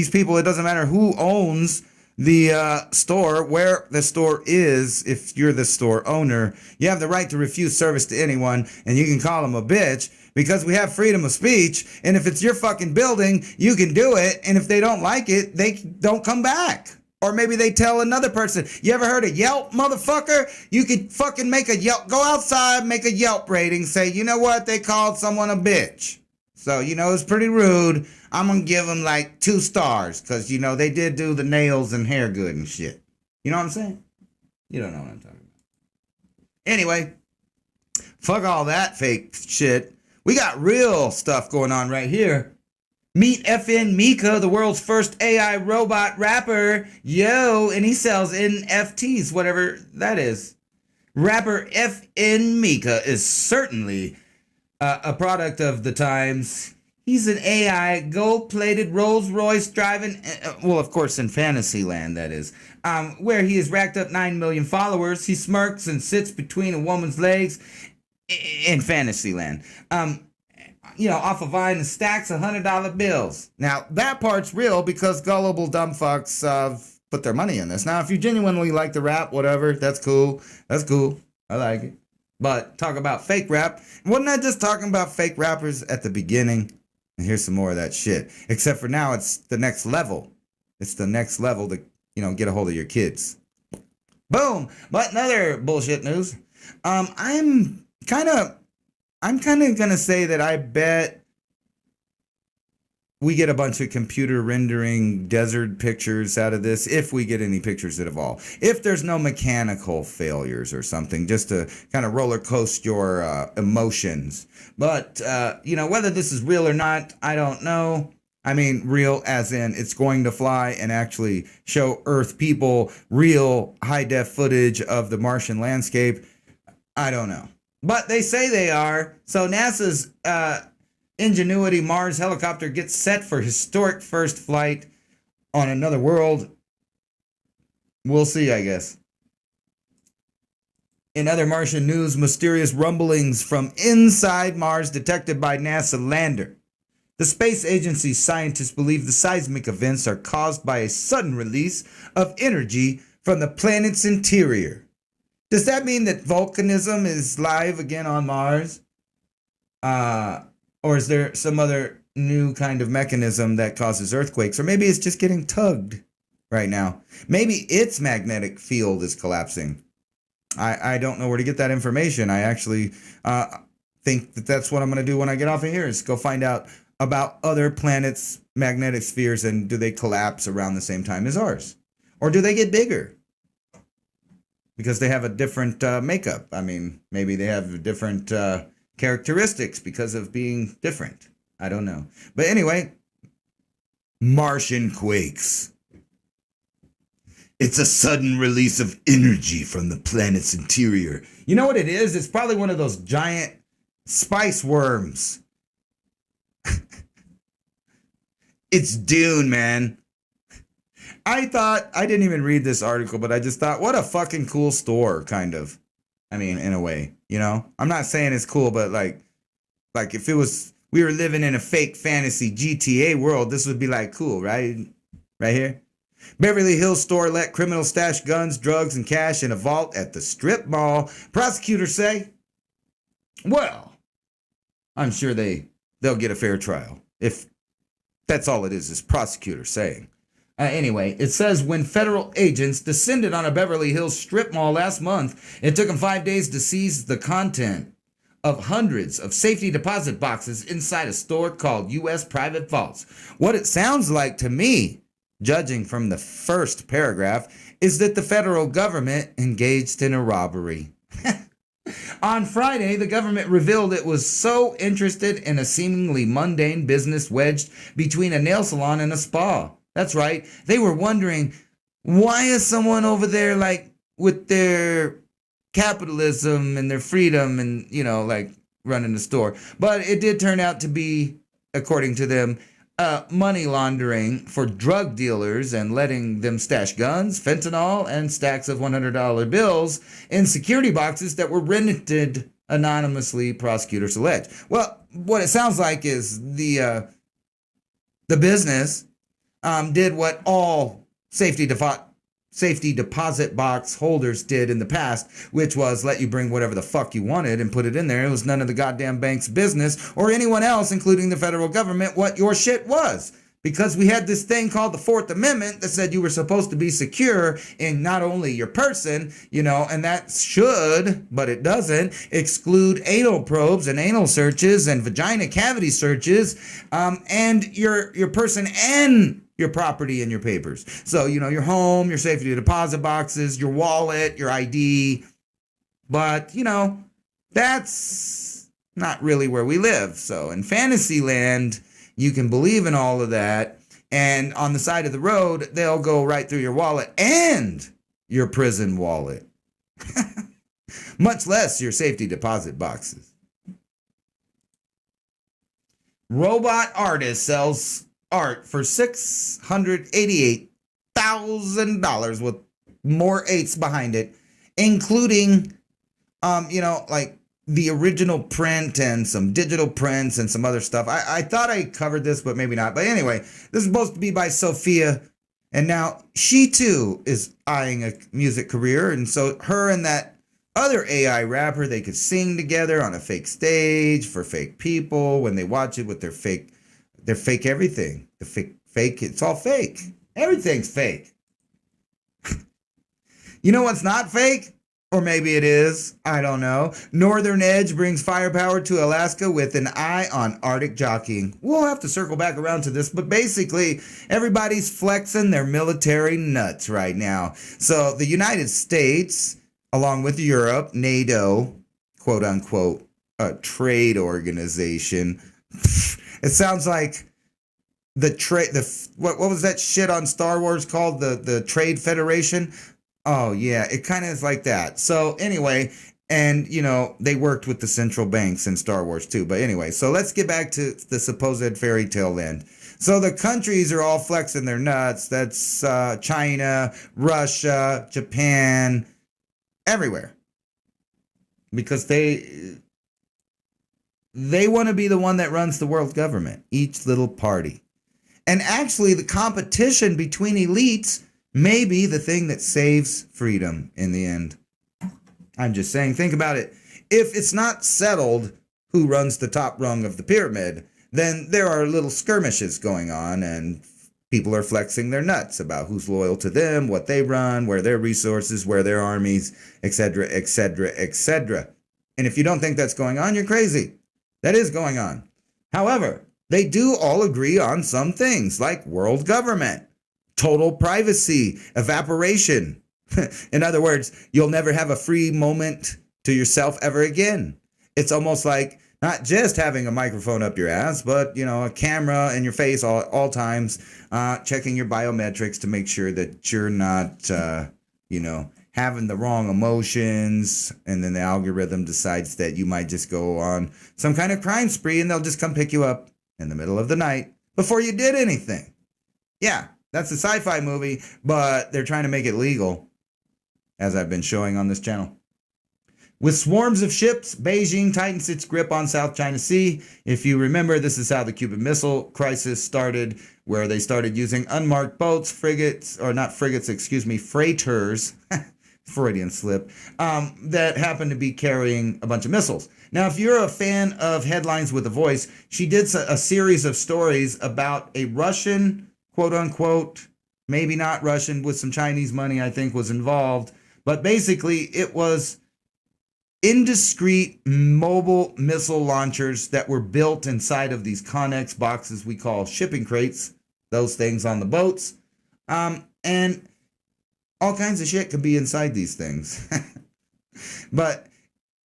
people, it doesn't matter who owns the store, where the store is. If you're the store owner, you have the right to refuse service to anyone, and you can call them a bitch because we have freedom of speech. And if it's your fucking building, you can do it. And if they don't like it, they don't come back. Or maybe they tell another person. You ever heard of Yelp, motherfucker? You could fucking make a Yelp, go outside, make a Yelp rating, say, you know what, they called someone a bitch. So, it's pretty rude. I'm going to give them like 2 stars because, they did do the nails and hair good and shit. You know what I'm saying? You don't know what I'm talking about. Anyway, fuck all that fake shit. We got real stuff going on right here. Meet FN Mika, the world's first AI robot rapper. Yo, and he sells NFTs, whatever that is. Rapper FN Mika is certainly a product of the times. He's an AI gold-plated Rolls-Royce driving, well, of course, in Fantasyland, that is, where he has racked up 9 million followers. He smirks and sits between a woman's legs in Fantasyland. Off a vine and stacks $100 bills. Now, that part's real because gullible dumb fucks put their money in this. Now, if you genuinely like the rap, whatever, that's cool. That's cool. I like it. But talk about fake rap. Wasn't I just talking about fake rappers at the beginning? And here's some more of that shit. Except for now, it's the next level. It's the next level to, get a hold of your kids. Boom. But in other bullshit news, I'm kind of gonna say that I bet we get a bunch of computer rendering desert pictures out of this, if we get any pictures at all. If there's no mechanical failures or something, just to kind of roller coast your emotions. But, whether this is real or not, I don't know. I mean, real as in it's going to fly and actually show Earth people real high-def footage of the Martian landscape. I don't know. But they say they are. So NASA's Ingenuity Mars helicopter gets set for historic first flight on another world. We'll see, I guess. In other Martian news, mysterious rumblings from inside Mars detected by NASA lander. The space agency's scientists believe the seismic events are caused by a sudden release of energy from the planet's interior. Does that mean that volcanism is live again on Mars? Or is there some other new kind of mechanism that causes earthquakes? Or maybe it's just getting tugged right now. Maybe its magnetic field is collapsing. I don't know where to get that information. I actually think that that's what I'm going to do when I get off of here, is go find out about other planets' magnetic spheres, and do they collapse around the same time as ours? Or do they get bigger? Because they have a different makeup. I mean, maybe they have different characteristics because of being different. I don't know. But anyway, Martian quakes. It's a sudden release of energy from the planet's interior. You know what it is? It's probably one of those giant spice worms. It's Dune, man. I didn't even read this article, but I just thought, what a fucking cool store, kind of. I mean, in a way, you know? I'm not saying it's cool, but like if we were living in a fake fantasy GTA world, this would be like cool, right? Right here. Beverly Hills store let criminals stash guns, drugs, and cash in a vault at the strip mall. Prosecutors say, well, I'm sure they'll get a fair trial. If that's all it is prosecutors saying. Anyway, it says when federal agents descended on a Beverly Hills strip mall last month, it took them 5 days to seize the content of hundreds of safety deposit boxes inside a store called U.S. Private Vaults. What it sounds like to me, judging from the first paragraph, is that the federal government engaged in a robbery. On Friday, the government revealed it was so interested in a seemingly mundane business wedged between a nail salon and a spa. That's right. They were wondering, why is someone over there like with their capitalism and their freedom and, you know, like running the store? But it did turn out to be, according to them, money laundering for drug dealers and letting them stash guns, fentanyl, and stacks of $100 bills in security boxes that were rented anonymously, prosecutors allege. Well, what it sounds like is the business did what all safety deposit box holders did in the past, which was let you bring whatever the fuck you wanted and put it in there. It was none of the goddamn bank's business or anyone else, including the federal government, what your shit was. Because we had this thing called the Fourth Amendment that said you were supposed to be secure in not only your person, you know, and that should, but it doesn't, exclude anal probes and anal searches and vagina cavity searches, and your person and your property and your papers. So, you know, your home, your safety deposit boxes, your wallet, your ID. But, you know, that's not really where we live. So in fantasy land, you can believe in all of that. And on the side of the road, they'll go right through your wallet and your prison wallet. Much less your safety deposit boxes. Robot artist sells art for $688,000 with more eights behind it, including, you know, like the original print and some digital prints and some other stuff. I thought I covered this, but maybe not. But anyway, this is supposed to be by Sophia, and now she too is eyeing a music career. And so her and that other AI rapper, they could sing together on a fake stage for fake people when they watch it with their fake everything. The fake, it's all fake. Everything's fake. You know what's not fake? Or maybe it is. I don't know. Northern Edge brings firepower to Alaska with an eye on Arctic jockeying. We'll have to circle back around to this, but basically, everybody's flexing their military nuts right now. So the United States, along with Europe, NATO, quote unquote, a trade organization. It sounds like what was that shit on Star Wars called? The Trade Federation? Oh yeah, it kind of is like that. So anyway, and you know, they worked with the central banks in Star Wars too. But anyway, so let's get back to the supposed fairy tale land. So the countries are all flexing their nuts. That's China, Russia, Japan, everywhere. Because they want to be the one that runs the world government, each little party. And actually, the competition between elites may be the thing that saves freedom in the end. I'm just saying, think about it. If it's not settled who runs the top rung of the pyramid, then there are little skirmishes going on and people are flexing their nuts about who's loyal to them, what they run, where their resources, where their armies, etc., etc., etc. And if you don't think that's going on, you're crazy. That is going on. However, they do all agree on some things like world government, total privacy, evaporation. In other words, you'll never have a free moment to yourself ever again. It's almost like not just having a microphone up your ass, but, a camera in your face all times, checking your biometrics to make sure that you're not, having the wrong emotions. And then the algorithm decides that you might just go on some kind of crime spree and they'll just come pick you up in the middle of the night before you did anything. Yeah, that's a sci-fi movie, but they're trying to make it legal, as I've been showing on this channel. With swarms of ships, Beijing tightens its grip on South China Sea. If you remember, this is how the Cuban Missile Crisis started, where they started using unmarked boats, freighters, Freudian slip, that happened to be carrying a bunch of missiles. Now, if you're a fan of Headlines with a Voice, she did a series of stories about a Russian, quote unquote, maybe not Russian, with some Chinese money, I think, was involved. But basically, it was indiscreet mobile missile launchers that were built inside of these Connex boxes we call shipping crates, those things on the boats. And all kinds of shit could be inside these things. But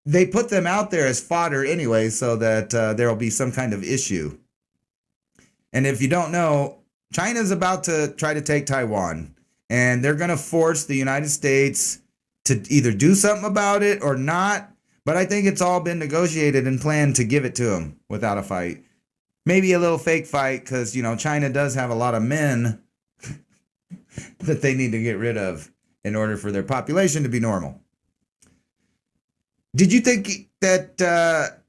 they put them out there as fodder anyway, so that there'll be some kind of issue. And if you don't know, China's about to try to take Taiwan, and they're going to force the United States to either do something about it or not. But I think it's all been negotiated and planned to give it to them without a fight. Maybe a little fake fight, because, China does have a lot of men that they need to get rid of in order for their population to be normal. Did you think that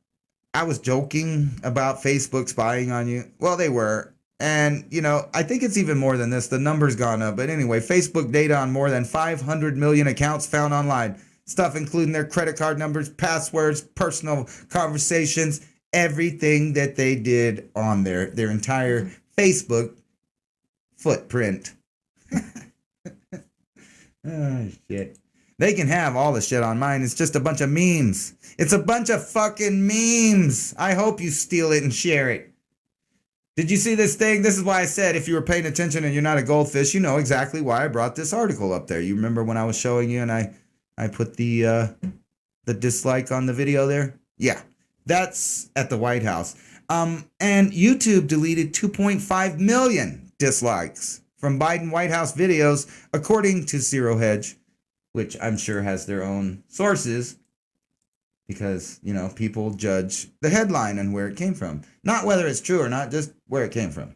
I was joking about Facebook spying on you? Well, they were. And, I think it's even more than this. The number's gone up. But anyway, Facebook data on more than 500 million accounts found online. Stuff including their credit card numbers, passwords, personal conversations, everything that they did on their entire Facebook footprint. Oh, shit. They can have all the shit on mine. It's just a bunch of memes. It's a bunch of fucking memes. I hope you steal it and share it. Did you see this thing? This is why I said if you were paying attention and you're not a goldfish, you know exactly why I brought this article up there. You remember when I was showing you and I put the dislike on the video there? Yeah, that's at the White House. And YouTube deleted 2.5 million dislikes from Biden White House videos, according to Zero Hedge, which I'm sure has their own sources, because, people judge the headline and where it came from. Not whether it's true or not, just where it came from.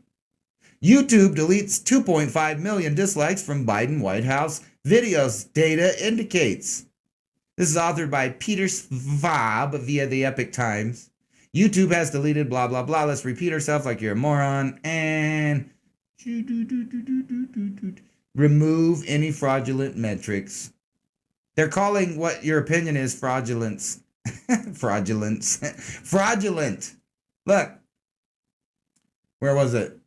YouTube deletes 2.5 million dislikes from Biden White House videos, data indicates. This is authored by Peter Svab via the Epic Times. YouTube has deleted blah, blah, blah. Let's repeat ourselves like you're a moron. And remove any fraudulent metrics. They're calling what your opinion is fraudulence. Fraudulence. Fraudulent. Look. Where was it?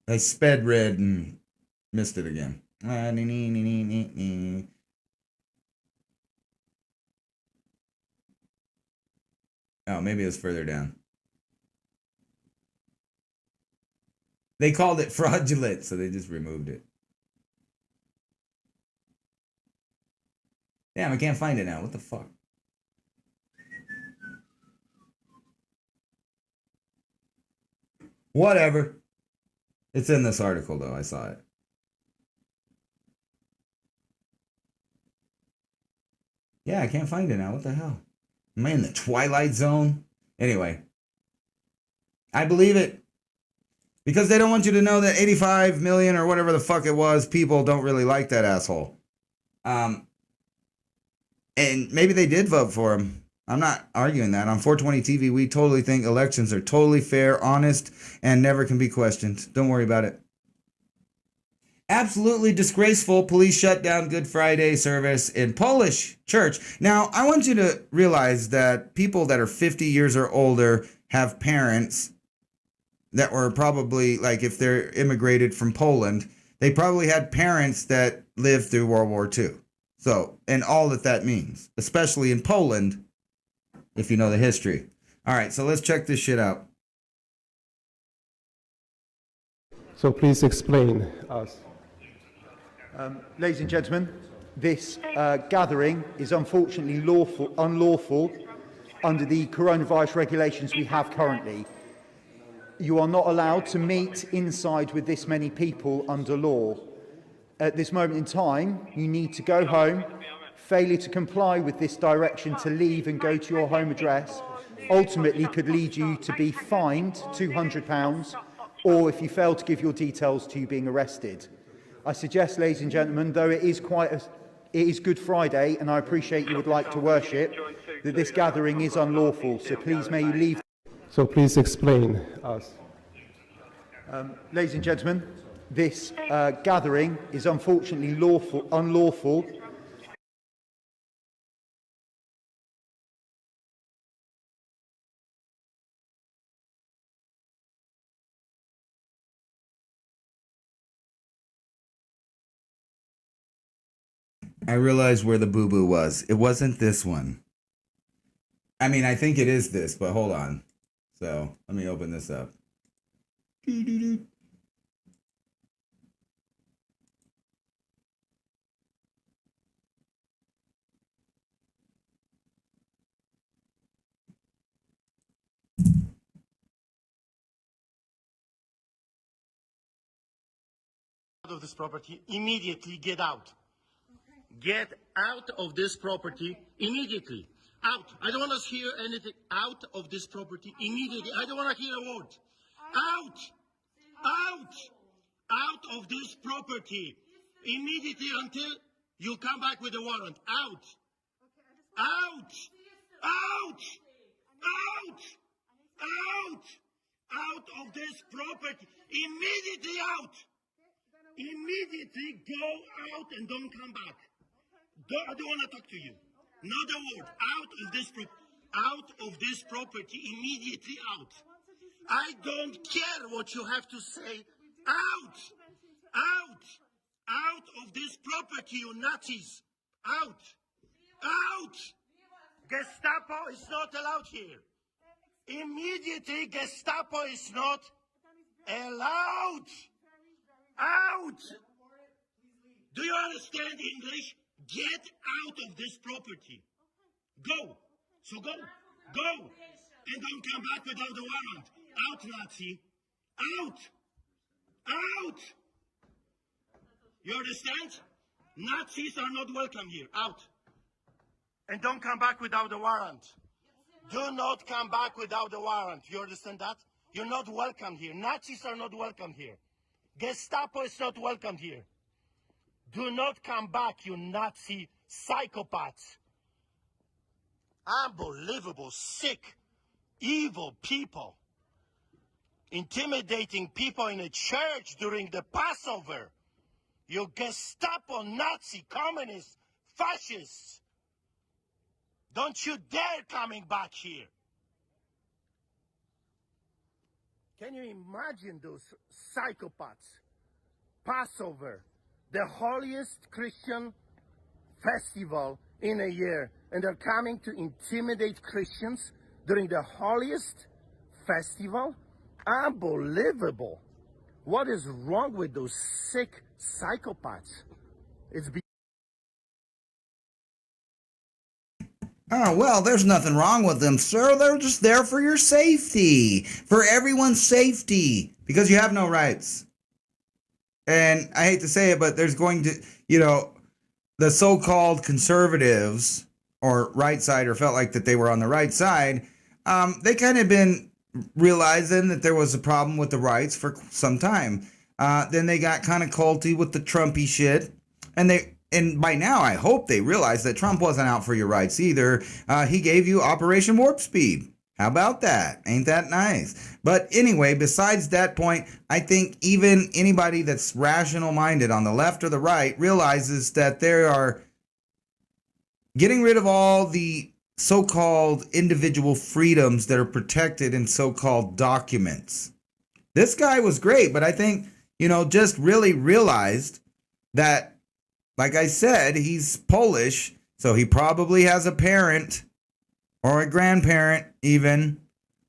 I sped read and missed it again. Oh, maybe it was further down. They called it fraudulent, so they just removed it. Damn, I can't find it now. What the fuck? Whatever. It's in this article, though. I saw it. Yeah, I can't find it now. What the hell? Am I in the Twilight Zone? Anyway. I believe it. Because they don't want you to know that 85 million or whatever the fuck it was, people don't really like that asshole. And maybe they did vote for him. I'm not arguing that. On 420 TV, we totally think elections are totally fair, honest, and never can be questioned. Don't worry about it. Absolutely disgraceful. Police shut down Good Friday service in Polish church. Now, I want you to realize that people that are 50 years or older have parents that were probably, like if they're immigrated from Poland, they probably had parents that lived through World War II. So, and all that means, especially in Poland, if you know the history. All right, so let's check this shit out. So please explain us. Ladies and gentlemen, this gathering is unfortunately unlawful under the coronavirus regulations we have currently. You are not allowed to meet inside with this many people under law. At this moment in time, you need to go home. Failure to comply with this direction to leave and go to your home address ultimately could lead you to be fined £200, or if you fail to give your details, to you being arrested. I suggest, ladies and gentlemen, though it is Good Friday and I appreciate you would like to worship, that this gathering is unlawful, so please may you leave. So please explain us. Ladies and gentlemen, this gathering is unfortunately unlawful. I realized where the boo-boo was. It wasn't this one. I mean, I think it is this, but hold on. So, let me open this up. Of this property, immediately get out. Get out of this property immediately. Out. I don't want to hear anything. Out of this property immediately. I don't want to hear a word. Out. Out. Out of this property immediately until you come back with a warrant. Out. Out. Out. Out. Out. Out of this property. Immediately out. Immediately go out and don't come back. I don't want to talk to you. Not a word. Out of this property. Immediately out. I don't care what you have to say. Out. Out. Out of this property, you Nazis. Out. Out. Gestapo is not allowed here. Immediately, Gestapo is not allowed. Out! Do you understand English? Get out of this property. Go. So go. Go. And don't come back without a warrant. Out, Nazi. Out. Out. You understand? Nazis are not welcome here. Out. And don't come back without a warrant. Do not come back without a warrant. You understand that? You're not welcome here. Nazis are not welcome here. Gestapo is not welcome here. Do not come back, you Nazi psychopaths. Unbelievable, sick, evil people. Intimidating people in a church during the Passover. You Gestapo, Nazi, communists, fascists. Don't you dare coming back here. Can you imagine those psychopaths? Passover, the holiest Christian festival in a year, and they're coming to intimidate Christians during the holiest festival? Unbelievable. What is wrong with those sick psychopaths? Oh, well, there's nothing wrong with them, sir. They're just there for your safety, for everyone's safety, because you have no rights. And I hate to say it, but there's going to, the so-called conservatives or right sider felt like that they were on the right side. They kind of been realizing that there was a problem with the rights for some time. Then they got kind of culty with the Trumpy shit, and by now, I hope they realize that Trump wasn't out for your rights either. He gave you Operation Warp Speed. How about that? Ain't that nice? But anyway, besides that point, I think even anybody that's rational-minded on the left or the right realizes that they are getting rid of all the so-called individual freedoms that are protected in so-called documents. This guy was great, but I think, just really realized that, like I said, he's Polish, so he probably has a parent or a grandparent even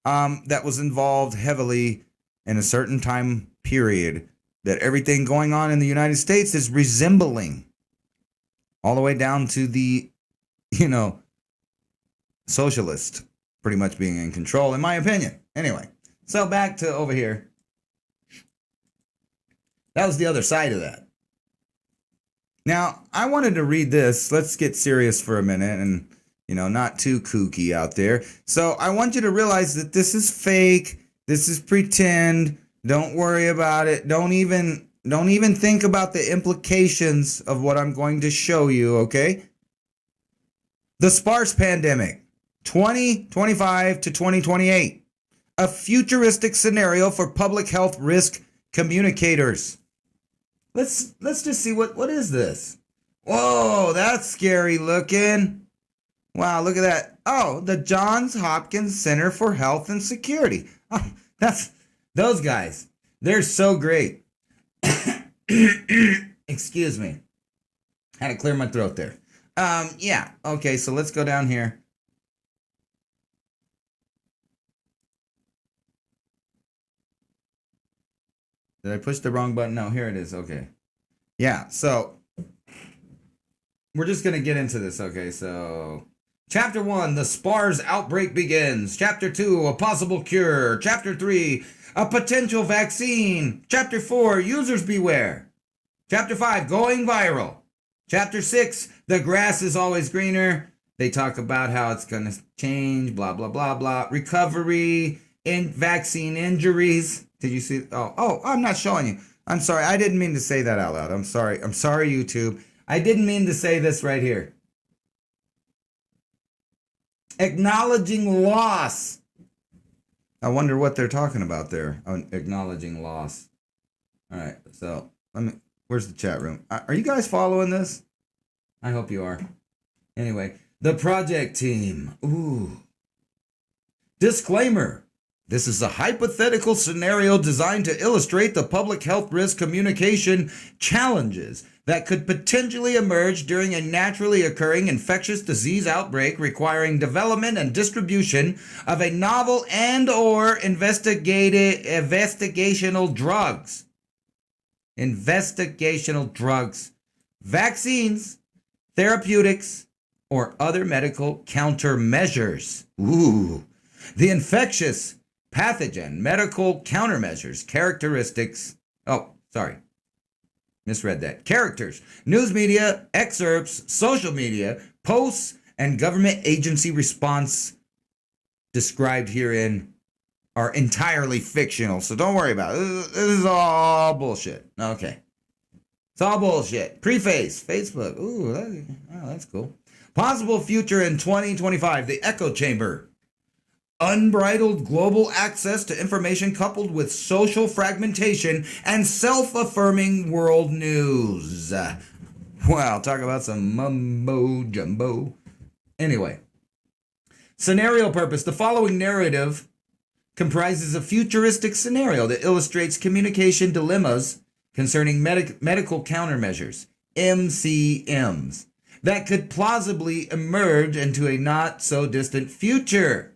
that was involved heavily in a certain time period. period that everything going on in the United States is resembling, all the way down to the, socialist pretty much being in control, in my opinion. Anyway, so back to over here. That was the other side of that. Now, I wanted to read this. Let's get serious for a minute and, not too kooky out there. So I want you to realize that this is fake. This is pretend. Don't worry about it. Don't even think about the implications of what I'm going to show you, okay? The sparse pandemic, 2025 to 2028. A futuristic scenario for public health risk communicators. Let's just see what is this? Whoa, that's scary looking. Wow, look at that. Oh, the Johns Hopkins Center for Health and Security. Oh, that's those guys. They're so great. Excuse me. Had to clear my throat there. Yeah. Okay, so let's go down here. Did I push the wrong button? No, here it is. Okay. Yeah, so we're just going to get into this. Okay, so Chapter 1, the SPARS outbreak begins. Chapter 2, a possible cure. Chapter 3, a potential vaccine. Chapter 4, users beware. Chapter 5, going viral. Chapter 6, the grass is always greener. They talk about how it's going to change, blah, blah, blah, blah. Recovery in vaccine injuries. Did you see? Oh, I'm not showing you. I'm sorry. I didn't mean to say that out loud. I'm sorry. I'm sorry, YouTube. I didn't mean to say this right here. Acknowledging loss. I wonder what they're talking about there. Acknowledging loss. All right. So where's the chat room? Are you guys following this? I hope you are. Anyway, the project team. Ooh. Disclaimer. This is a hypothetical scenario designed to illustrate the public health risk communication challenges that could potentially emerge during a naturally occurring infectious disease outbreak requiring development and distribution of a novel and/or investigational drugs. Investigational drugs, vaccines, therapeutics, or other medical countermeasures. Ooh. The infectious pathogen medical countermeasures characteristics. Oh, sorry. Misread that. Characters, news media, excerpts, social media, posts, and government agency response described herein are entirely fictional. So don't worry about it. This is all bullshit. Okay. It's all bullshit. Preface, Facebook. Ooh, that's cool. Possible future in 2025. The echo chamber. Unbridled global access to information coupled with social fragmentation and self-affirming world news. Wow, talk about some mumbo jumbo. Anyway, scenario purpose. The following narrative comprises a futuristic scenario that illustrates communication dilemmas concerning medical countermeasures, MCMs, that could plausibly emerge into a not-so-distant future.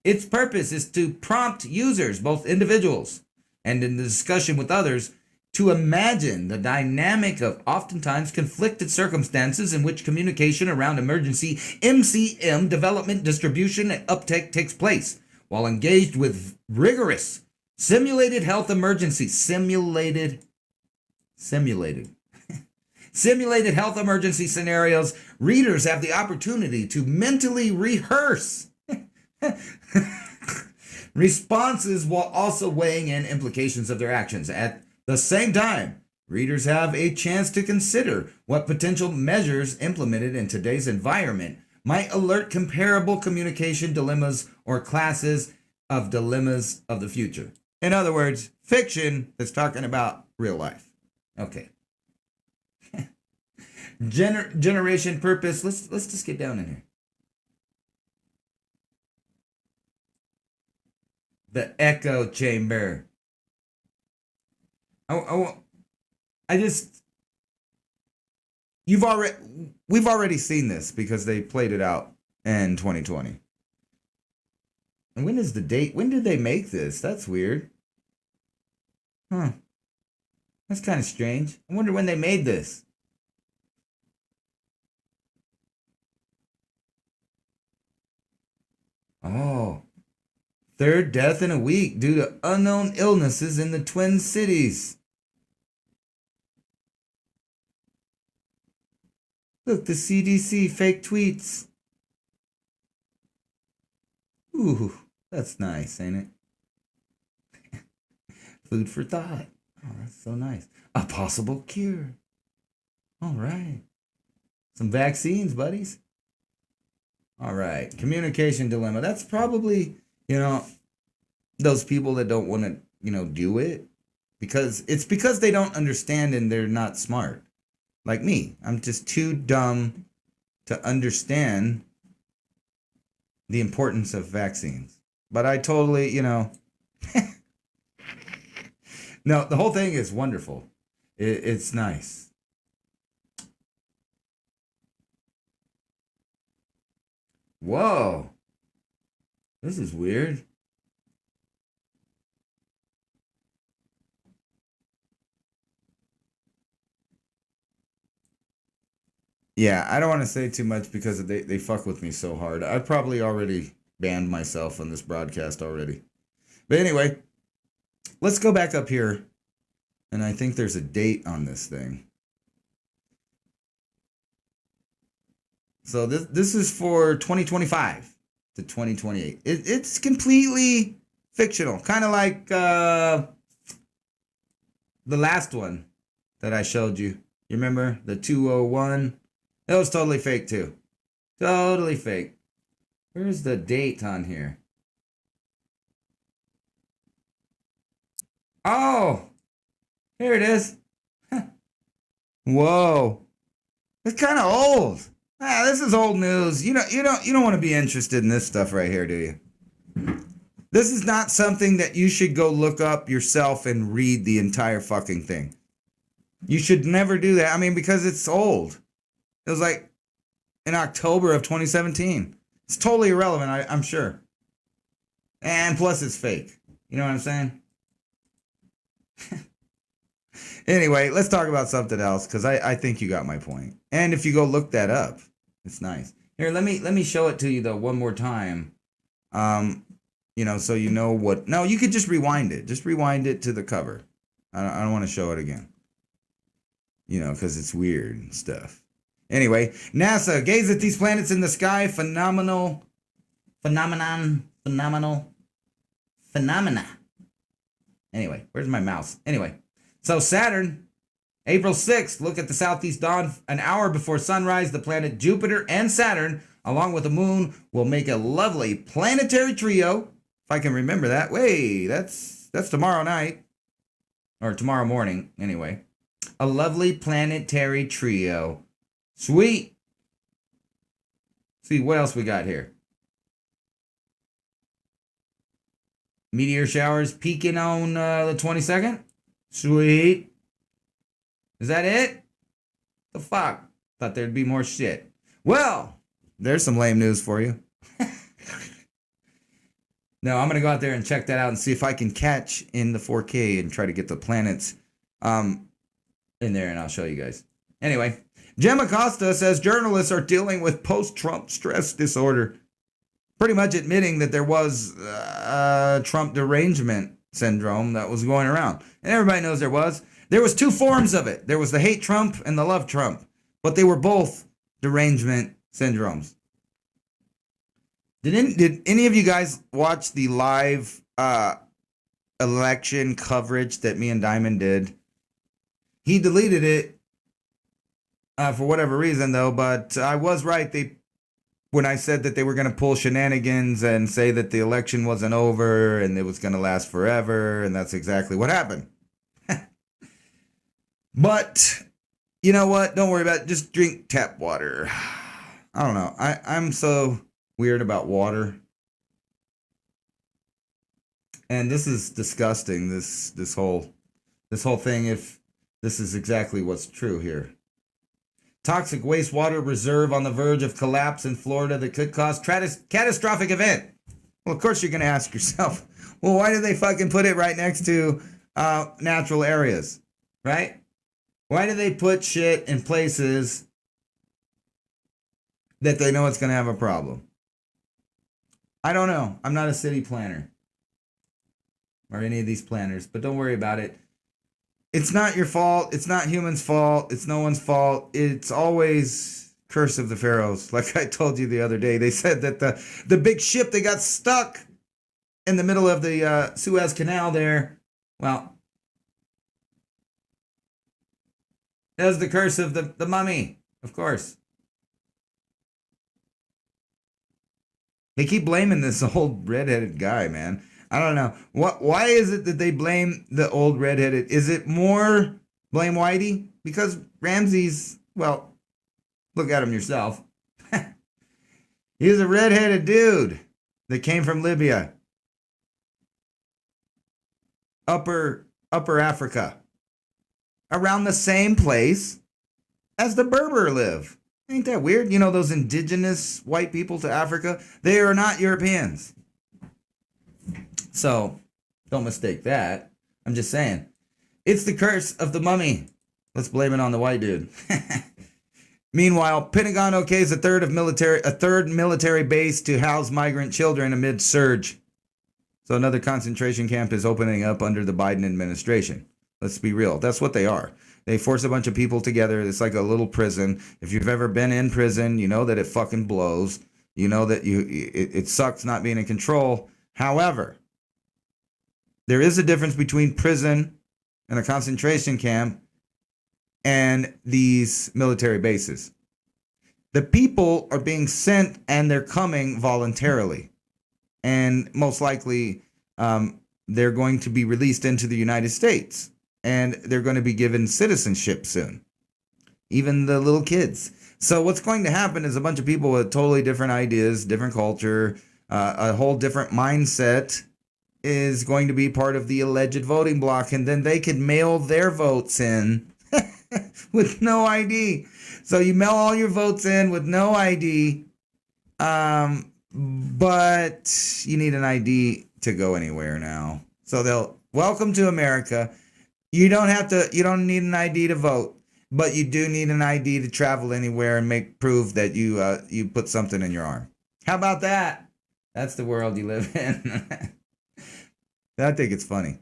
Its purpose is to prompt users, both individuals and in the discussion with others, to imagine the dynamic of oftentimes conflicted circumstances in which communication around emergency MCM development, distribution, and uptake takes place, while engaged with rigorous simulated health emergency, simulated health emergency scenarios. Readers have the opportunity to mentally rehearse responses while also weighing in implications of their actions. At the same time, readers have a chance to consider what potential measures implemented in today's environment might alert comparable communication dilemmas or classes of dilemmas of the future. In other words, fiction that's talking about real life. Okay. Generation purpose. Let's just get down in here. The echo chamber. We've already seen this because they played it out in 2020. And when is the date? When did they make this? That's weird. Huh. That's kind of strange. I wonder when they made this. Oh. Third death in a week due to unknown illnesses in the Twin Cities. Look, the CDC fake tweets. Ooh, that's nice, ain't it? Food for thought. Oh, that's so nice. A possible cure. All right. Some vaccines, buddies. All right. Communication dilemma. That's probably, those people that don't want to, do it. Because they don't understand and they're not smart. Like me. I'm just too dumb to understand the importance of vaccines. But I totally, no, the whole thing is wonderful. It's nice. Whoa. This is weird. Yeah, I don't want to say too much because they fuck with me so hard. I probably already banned myself on this broadcast already. But anyway, let's go back up here. And I think there's a date on this thing. So this is for 2025 to 2028. It's completely fictional. Kind of like the last one that I showed you. You remember? The 201? That was totally fake too. Totally fake. Where's the date on here? Oh! Here it is. Whoa. It's kind of old. This is old news. You don't want to be interested in this stuff right here, do you? This is not something that you should go look up yourself and read the entire fucking thing. You should never do that. I mean, because it's old. It was like in October of 2017. It's totally irrelevant, I'm sure. And plus it's fake. You know what I'm saying? Anyway, let's talk about something else because I think you got my point. And if you go look that up, it's nice. Here, let me show it to you though one more time. So you know what. No, you could just rewind it. Just rewind it to the cover. I don't want to show it again. Because it's weird and stuff. Anyway, NASA gaze at these planets in the sky. Phenomena. Anyway, where's my mouse? Anyway, so Saturn, April 6th, look at the southeast dawn an hour before sunrise. The planet Jupiter and Saturn, along with the moon, will make a lovely planetary trio. If I can remember that. Wait, that's tomorrow night. Or tomorrow morning, anyway. A lovely planetary trio. Sweet. See, what else we got here? Meteor showers peaking on the 22nd. Sweet. Is that it? The fuck? Thought there'd be more shit. Well, there's some lame news for you. No, I'm going to go out there and check that out and see if I can catch in the 4K and try to get the planets in there, and I'll show you guys. Anyway, Jim Acosta says journalists are dealing with post-Trump stress disorder. Pretty much admitting that there was Trump derangement syndrome that was going around. And everybody knows there was. There was two forms of it. There was the hate Trump and the love Trump. But they were both derangement syndromes. Did any of you guys watch the live election coverage that me and Diamond did? He deleted it for whatever reason, though. But I was right. When I said that they were going to pull shenanigans and say that the election wasn't over and it was going to last forever, and that's exactly what happened. But you know what? Don't worry about it. Just drink tap water. I don't know. I'm so weird about water. And this is disgusting, this whole thing, if this is exactly what's true here. Toxic wastewater reserve on the verge of collapse in Florida that could cause catastrophic event. Well, of course you're going to ask yourself, well, why did they fucking put it right next to natural areas? right? Why do they put shit in places that they know it's going to have a problem? I don't know. I'm not a city planner or any of these planners, but don't worry about it. It's not your fault. It's not humans' fault. It's no one's fault. It's always curse of the pharaohs. Like I told you the other day, they said that the big ship that got stuck in the middle of the Suez Canal there, well, that was the curse of the mummy, of course. They keep blaming this old redheaded guy, man. I don't know. Why is it that they blame the old redheaded? Is it more blame Whitey? Because Ramsey's, well, look at him yourself. He's a redheaded dude that came from Libya. Upper Africa. Around the same place as the Berber live. Ain't that weird? You know, those indigenous white people to Africa, they are not Europeans. So, don't mistake that. I'm just saying. It's the curse of the mummy. Let's blame it on the white dude. Meanwhile, Pentagon okays a third military base to house migrant children amid surge. So another concentration camp is opening up under the Biden administration. Let's be real. That's what they are. They force a bunch of people together. It's like a little prison. If you've ever been in prison, you know that it fucking blows. You know that it sucks not being in control. However, there is a difference between prison and a concentration camp and these military bases. The people are being sent and they're coming voluntarily. And most likely, they're going to be released into the United States. And they're going to be given citizenship soon. Even the little kids. So what's going to happen is a bunch of people with totally different ideas, different culture, a whole different mindset is going to be part of the alleged voting block. And then they could mail their votes in with no ID. So you mail all your votes in with no ID. But you need an ID to go anywhere now. So they'll welcome to America. You don't need an ID to vote, but you do need an ID to travel anywhere and prove that you put something in your arm. How about that? That's the world you live in. I think it's funny.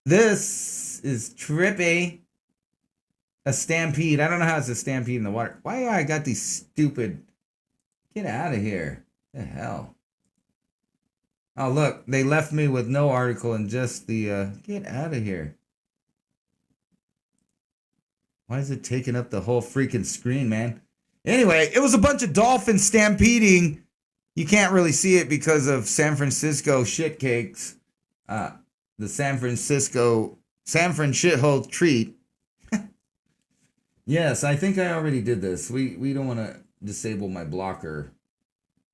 This is trippy. A stampede. I don't know how it's a stampede in the water. Why I got these stupid... Get out of here. The hell? Oh, look. They left me with no article and just the... Get out of here. Why is it taking up the whole freaking screen, man? Anyway, it was a bunch of dolphins stampeding. You can't really see it because of San Francisco shitcakes. The San Fran shithole treat. Yes, I think I already did this. We don't want to disable my blocker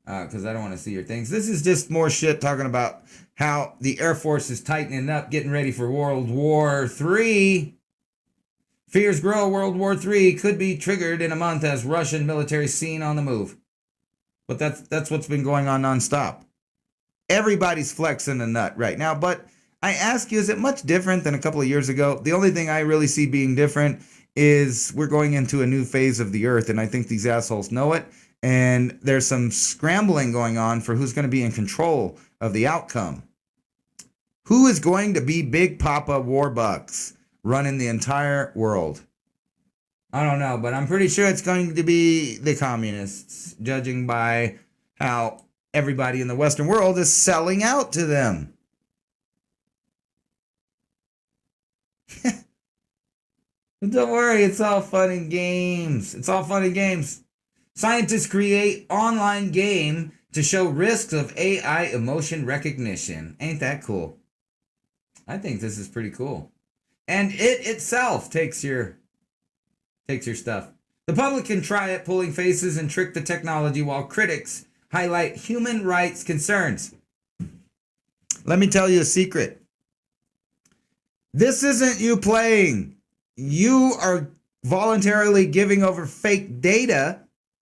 because I don't want to see your things. This is just more shit talking about how the Air Force is tightening up, getting ready for World War III. Fears grow. World War III could be triggered in a month as Russian military seen on the move. But that's what's been going on nonstop. Everybody's flexing a nut right now. But I ask you, is it much different than a couple of years ago? The only thing I really see being different is we're going into a new phase of the earth, and I think these assholes know it. And there's some scrambling going on for who's going to be in control of the outcome. Who is going to be Big Papa Warbucks running the entire world? I don't know, but I'm pretty sure it's going to be the communists, judging by how everybody in the Western world is selling out to them. Don't worry, it's all fun and games. It's all fun and games. Scientists create online game to show risks of AI emotion recognition. Ain't that cool? I think this is pretty cool. And it itself takes your stuff. The public can try it, pulling faces and trick the technology, while critics highlight human rights concerns. Let me tell you a secret. This isn't you playing. You are voluntarily giving over fake data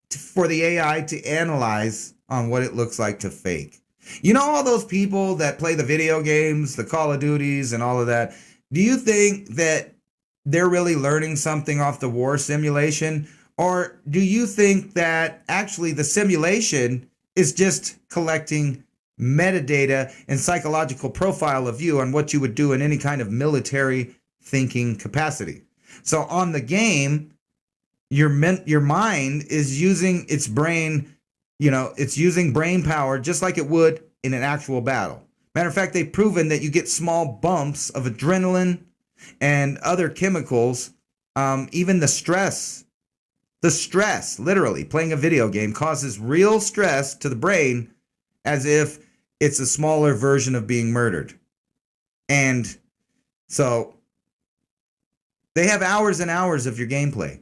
for the AI to analyze on what it looks like to fake. You know all those people that play the video games, the Call of Duties and all of that? Do you think that they're really learning something off the war simulation? Or do you think that actually the simulation is just collecting metadata and psychological profile of you on what you would do in any kind of military thinking capacity? So on the game, your mind is using its brain, it's using brain power just like it would in an actual battle. Matter of fact, they've proven that you get small bumps of adrenaline and other chemicals. Even the stress, literally playing a video game causes real stress to the brain as if it's a smaller version of being murdered. And so they have hours and hours of your gameplay.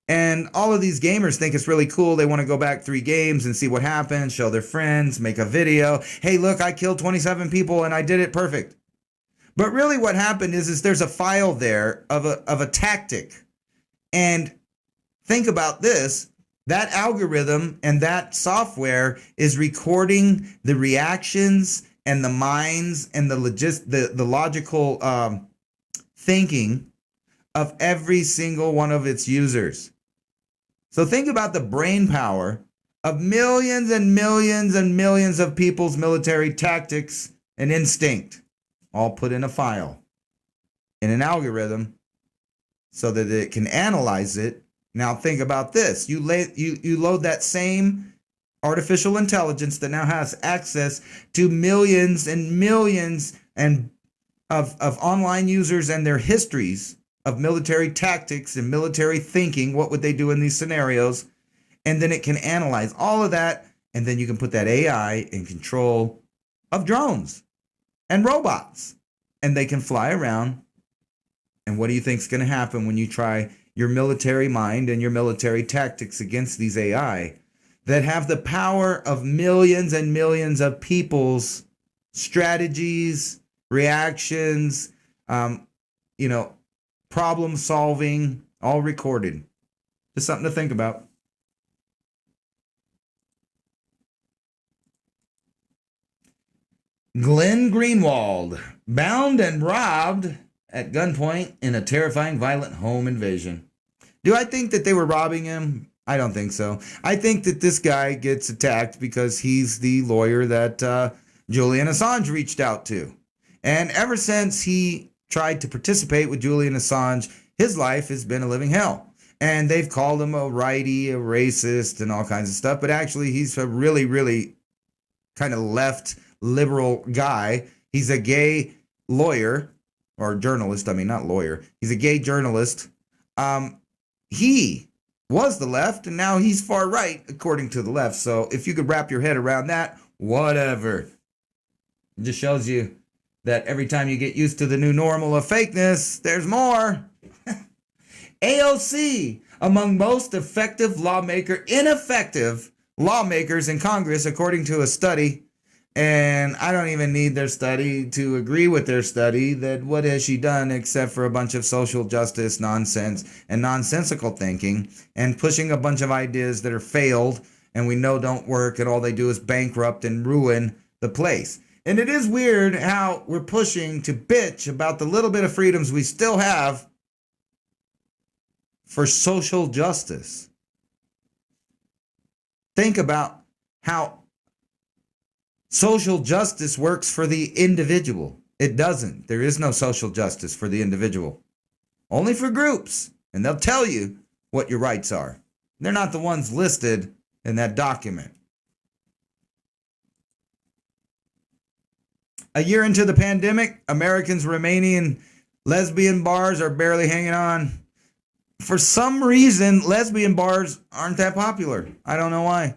And all of these gamers think it's really cool. They want to go back 3 games and see what happened, show their friends, make a video. Hey, look, I killed 27 people and I did it perfect. But really what happened is there's a file there of a tactic. And think about this. That algorithm and that software is recording the reactions and the minds and the logical thinking of every single one of its users. So think about the brain power of millions and millions and millions of people's military tactics and instinct, all put in a file, in an algorithm, so that it can analyze it. Now think about this. You load that same artificial intelligence that now has access to millions and millions of online users and their histories of military tactics and military thinking. What would they do in these scenarios? And then it can analyze all of that. And then you can put that AI in control of drones and robots. And they can fly around. And what do you think is going to happen when you try your military mind and your military tactics against these AI that have the power of millions and millions of people's strategies, reactions, problem solving, all recorded? Just something to think about. Glenn Greenwald, bound and robbed at gunpoint in a terrifying violent home invasion. Do I think that they were robbing him? I don't think so. I think that this guy gets attacked because he's the lawyer that Julian Assange reached out to. And ever since he tried to participate with Julian Assange, his life has been a living hell. And they've called him a righty, a racist, and all kinds of stuff. But actually, he's a really, really kind of left liberal guy. He's a gay lawyer, or journalist. I mean, not lawyer. He's a gay journalist. He was the left, and now he's far right, according to the left. So if you could wrap your head around that, whatever. It just shows you that every time you get used to the new normal of fakeness, there's more. AOC, among most ineffective lawmakers in Congress, according to a study. And I don't even need their study to agree with their study that what has she done except for a bunch of social justice nonsense and nonsensical thinking and pushing a bunch of ideas that are failed and we know don't work, and all they do is bankrupt and ruin the place. And it is weird how we're pushing to bitch about the little bit of freedoms we still have for social justice. Think about how social justice works for the individual. It doesn't. There is no social justice for the individual. Only for groups. And they'll tell you what your rights are. They're not the ones listed in that document. A year into the pandemic, Americans remaining in lesbian bars are barely hanging on. For some reason, lesbian bars aren't that popular. I don't know why.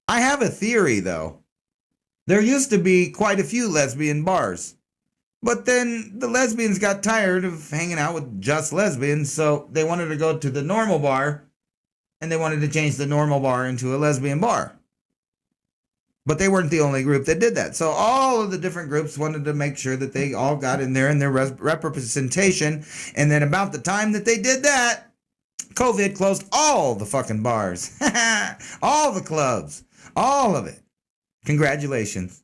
I have a theory, though. There used to be quite a few lesbian bars. But then the lesbians got tired of hanging out with just lesbians, so they wanted to go to the normal bar, and they wanted to change the normal bar into a lesbian bar. But they weren't the only group that did that. So all of the different groups wanted to make sure that they all got in there in their representation. And then about the time that they did that, COVID closed all the fucking bars. All the clubs. All of it. Congratulations.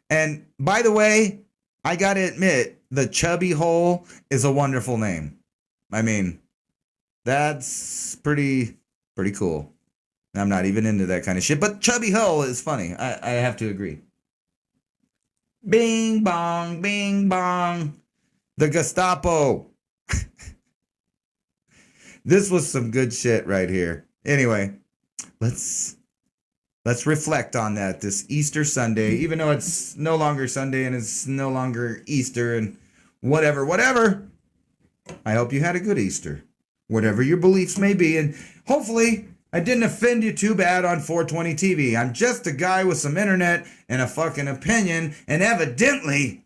And by the way, I gotta admit, the Chubby Hole is a wonderful name. I mean, that's pretty cool. I'm not even into that kind of shit, but Chubby Hole is funny. I have to agree. Bing bong, bing bong. The Gestapo. This was some good shit right here. Anyway, let's reflect on that this Easter Sunday, even though it's no longer Sunday and it's no longer Easter and whatever. I hope you had a good Easter, whatever your beliefs may be, and hopefully I didn't offend you too bad on 420 TV. I'm just a guy with some internet and a fucking opinion, and evidently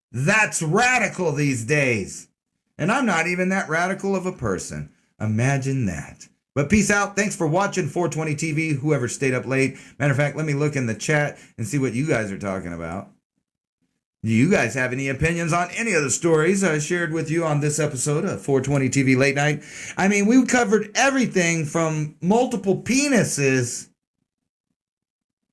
that's radical these days. And I'm not even that radical of a person. Imagine that. But peace out. Thanks for watching 420 TV, whoever stayed up late. Matter of fact, let me look in the chat and see what you guys are talking about. Do you guys have any opinions on any of the stories I shared with you on this episode of 420 TV Late Night? I mean, we covered everything from multiple penises,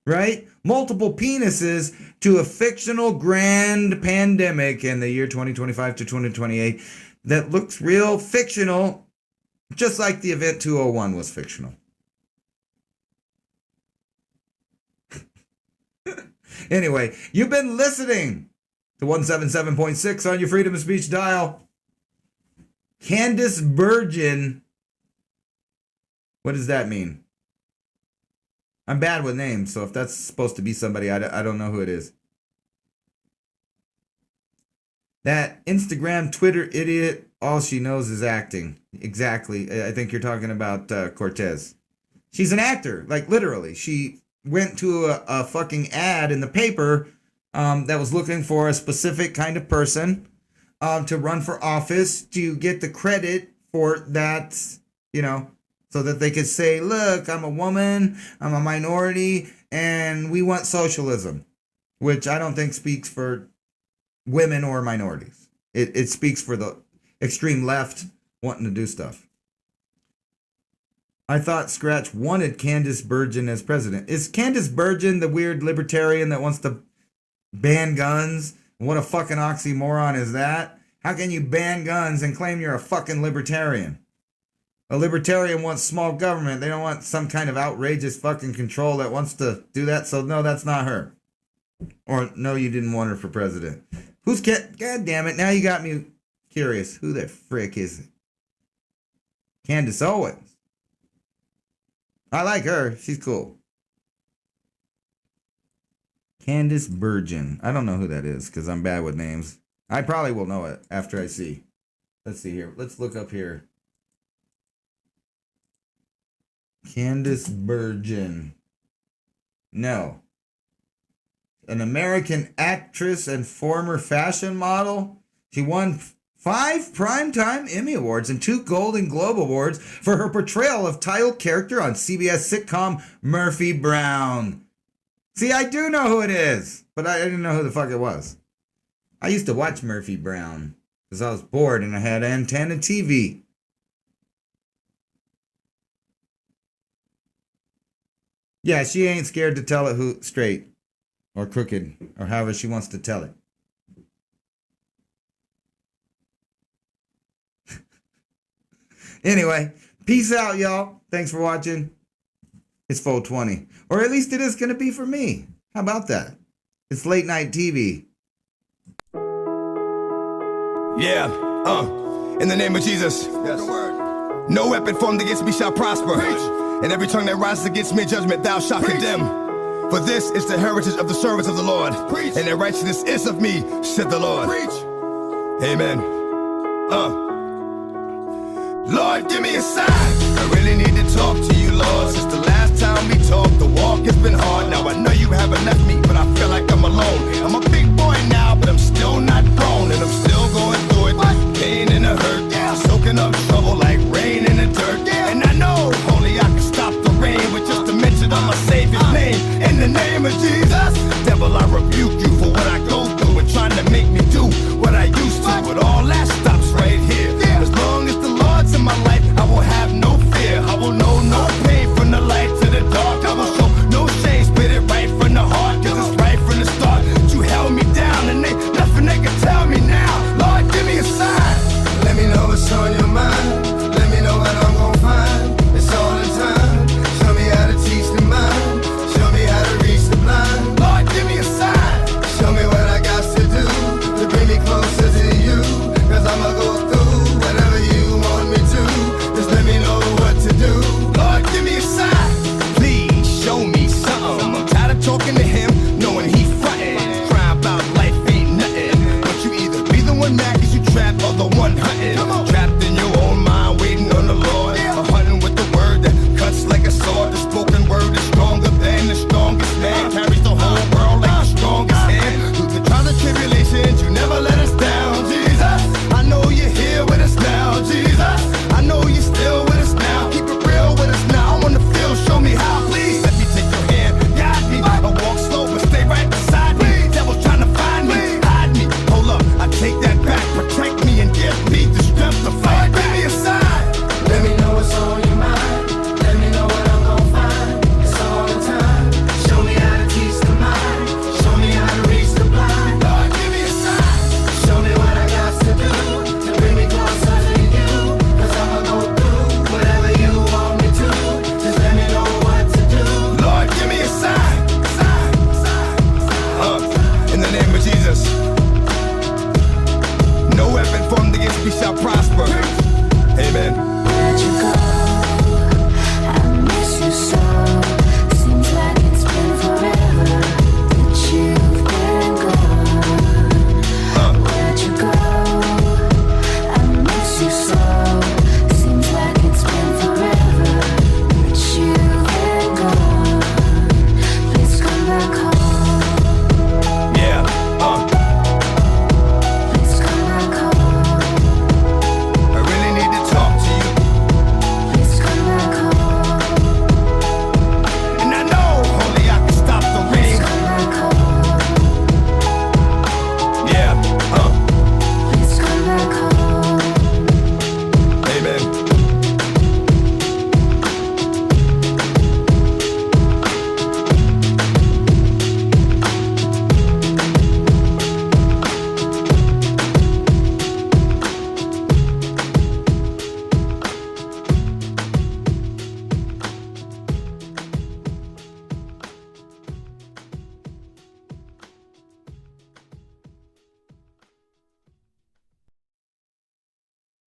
right? Multiple penises to a fictional grand pandemic in the year 2025 to 2028 that looks real fictional. Just like the Event 201 was fictional. Anyway, you've been listening to 177.6 on your freedom of speech dial. Candice Bergen. What does that mean? I'm bad with names, so if that's supposed to be somebody, I don't know who it is. That Instagram, Twitter idiot, all she knows is acting. Exactly. I think you're talking about Cortez. She's an actor, like literally. She went to a fucking ad in the paper that was looking for a specific kind of person to run for office to get the credit for that, you know, so that they could say, look, I'm a woman, I'm a minority, and we want socialism, which I don't think speaks for women or minorities. It speaks for the extreme left wanting to do stuff. I thought Scratch wanted Candice Bergen as president. Is Candice Bergen the weird libertarian that wants to ban guns? What a fucking oxymoron is that? How can you ban guns and claim you're a fucking libertarian? A libertarian wants small government. They don't want some kind of outrageous fucking control that wants to do that. So no, that's not her. Or no, you didn't want her for president. God damn it. Now you got me curious. Who the frick is it? Candace Owens. I like her. She's cool. Candice Bergen. I don't know who that is because I'm bad with names. I probably will know it after I see. Let's see here. Let's look up here. Candice Bergen. No. An American actress and former fashion model. She won 5 Primetime Emmy Awards and 2 Golden Globe Awards for her portrayal of title character on CBS sitcom Murphy Brown. See, I do know who it is, but I didn't know who the fuck it was. I used to watch Murphy Brown because I was bored and I had antenna TV. Yeah, she ain't scared to tell it who straight or crooked or however she wants to tell it. Anyway, peace out, y'all. Thanks for watching. It's 420. Or at least it is going to be for me. How about that? It's late night TV. Yeah, in the name of Jesus. Yes. No weapon formed against me shall prosper. And every tongue that rises against me in judgment thou shalt condemn. For this is the heritage of the servants of the Lord. And their righteousness is of me, said the Lord. Amen. Lord, give me a sign. I really need to talk to you, Lord. Since the last time we talked, the walk has been hard. Now I know you haven't left me, but I feel like I'm alone. I'm a big boy now, but I'm still not grown. And I'm still going through it. Pain and the hurt. Soaking up trouble like rain in the dirt. And I know only I can stop the rain with just a mention of my Savior's name. In the name of Jesus, devil, I rebuke you for what I go through and trying to make me do what I used to. But all that stops right here. As long as the Lord's in my life, I will have no fear. I will know no pain from the light to the dark. I will show no shame, spit it right from the heart. Cause it's right from the start. You held me down and ain't nothing they can We shall prosper.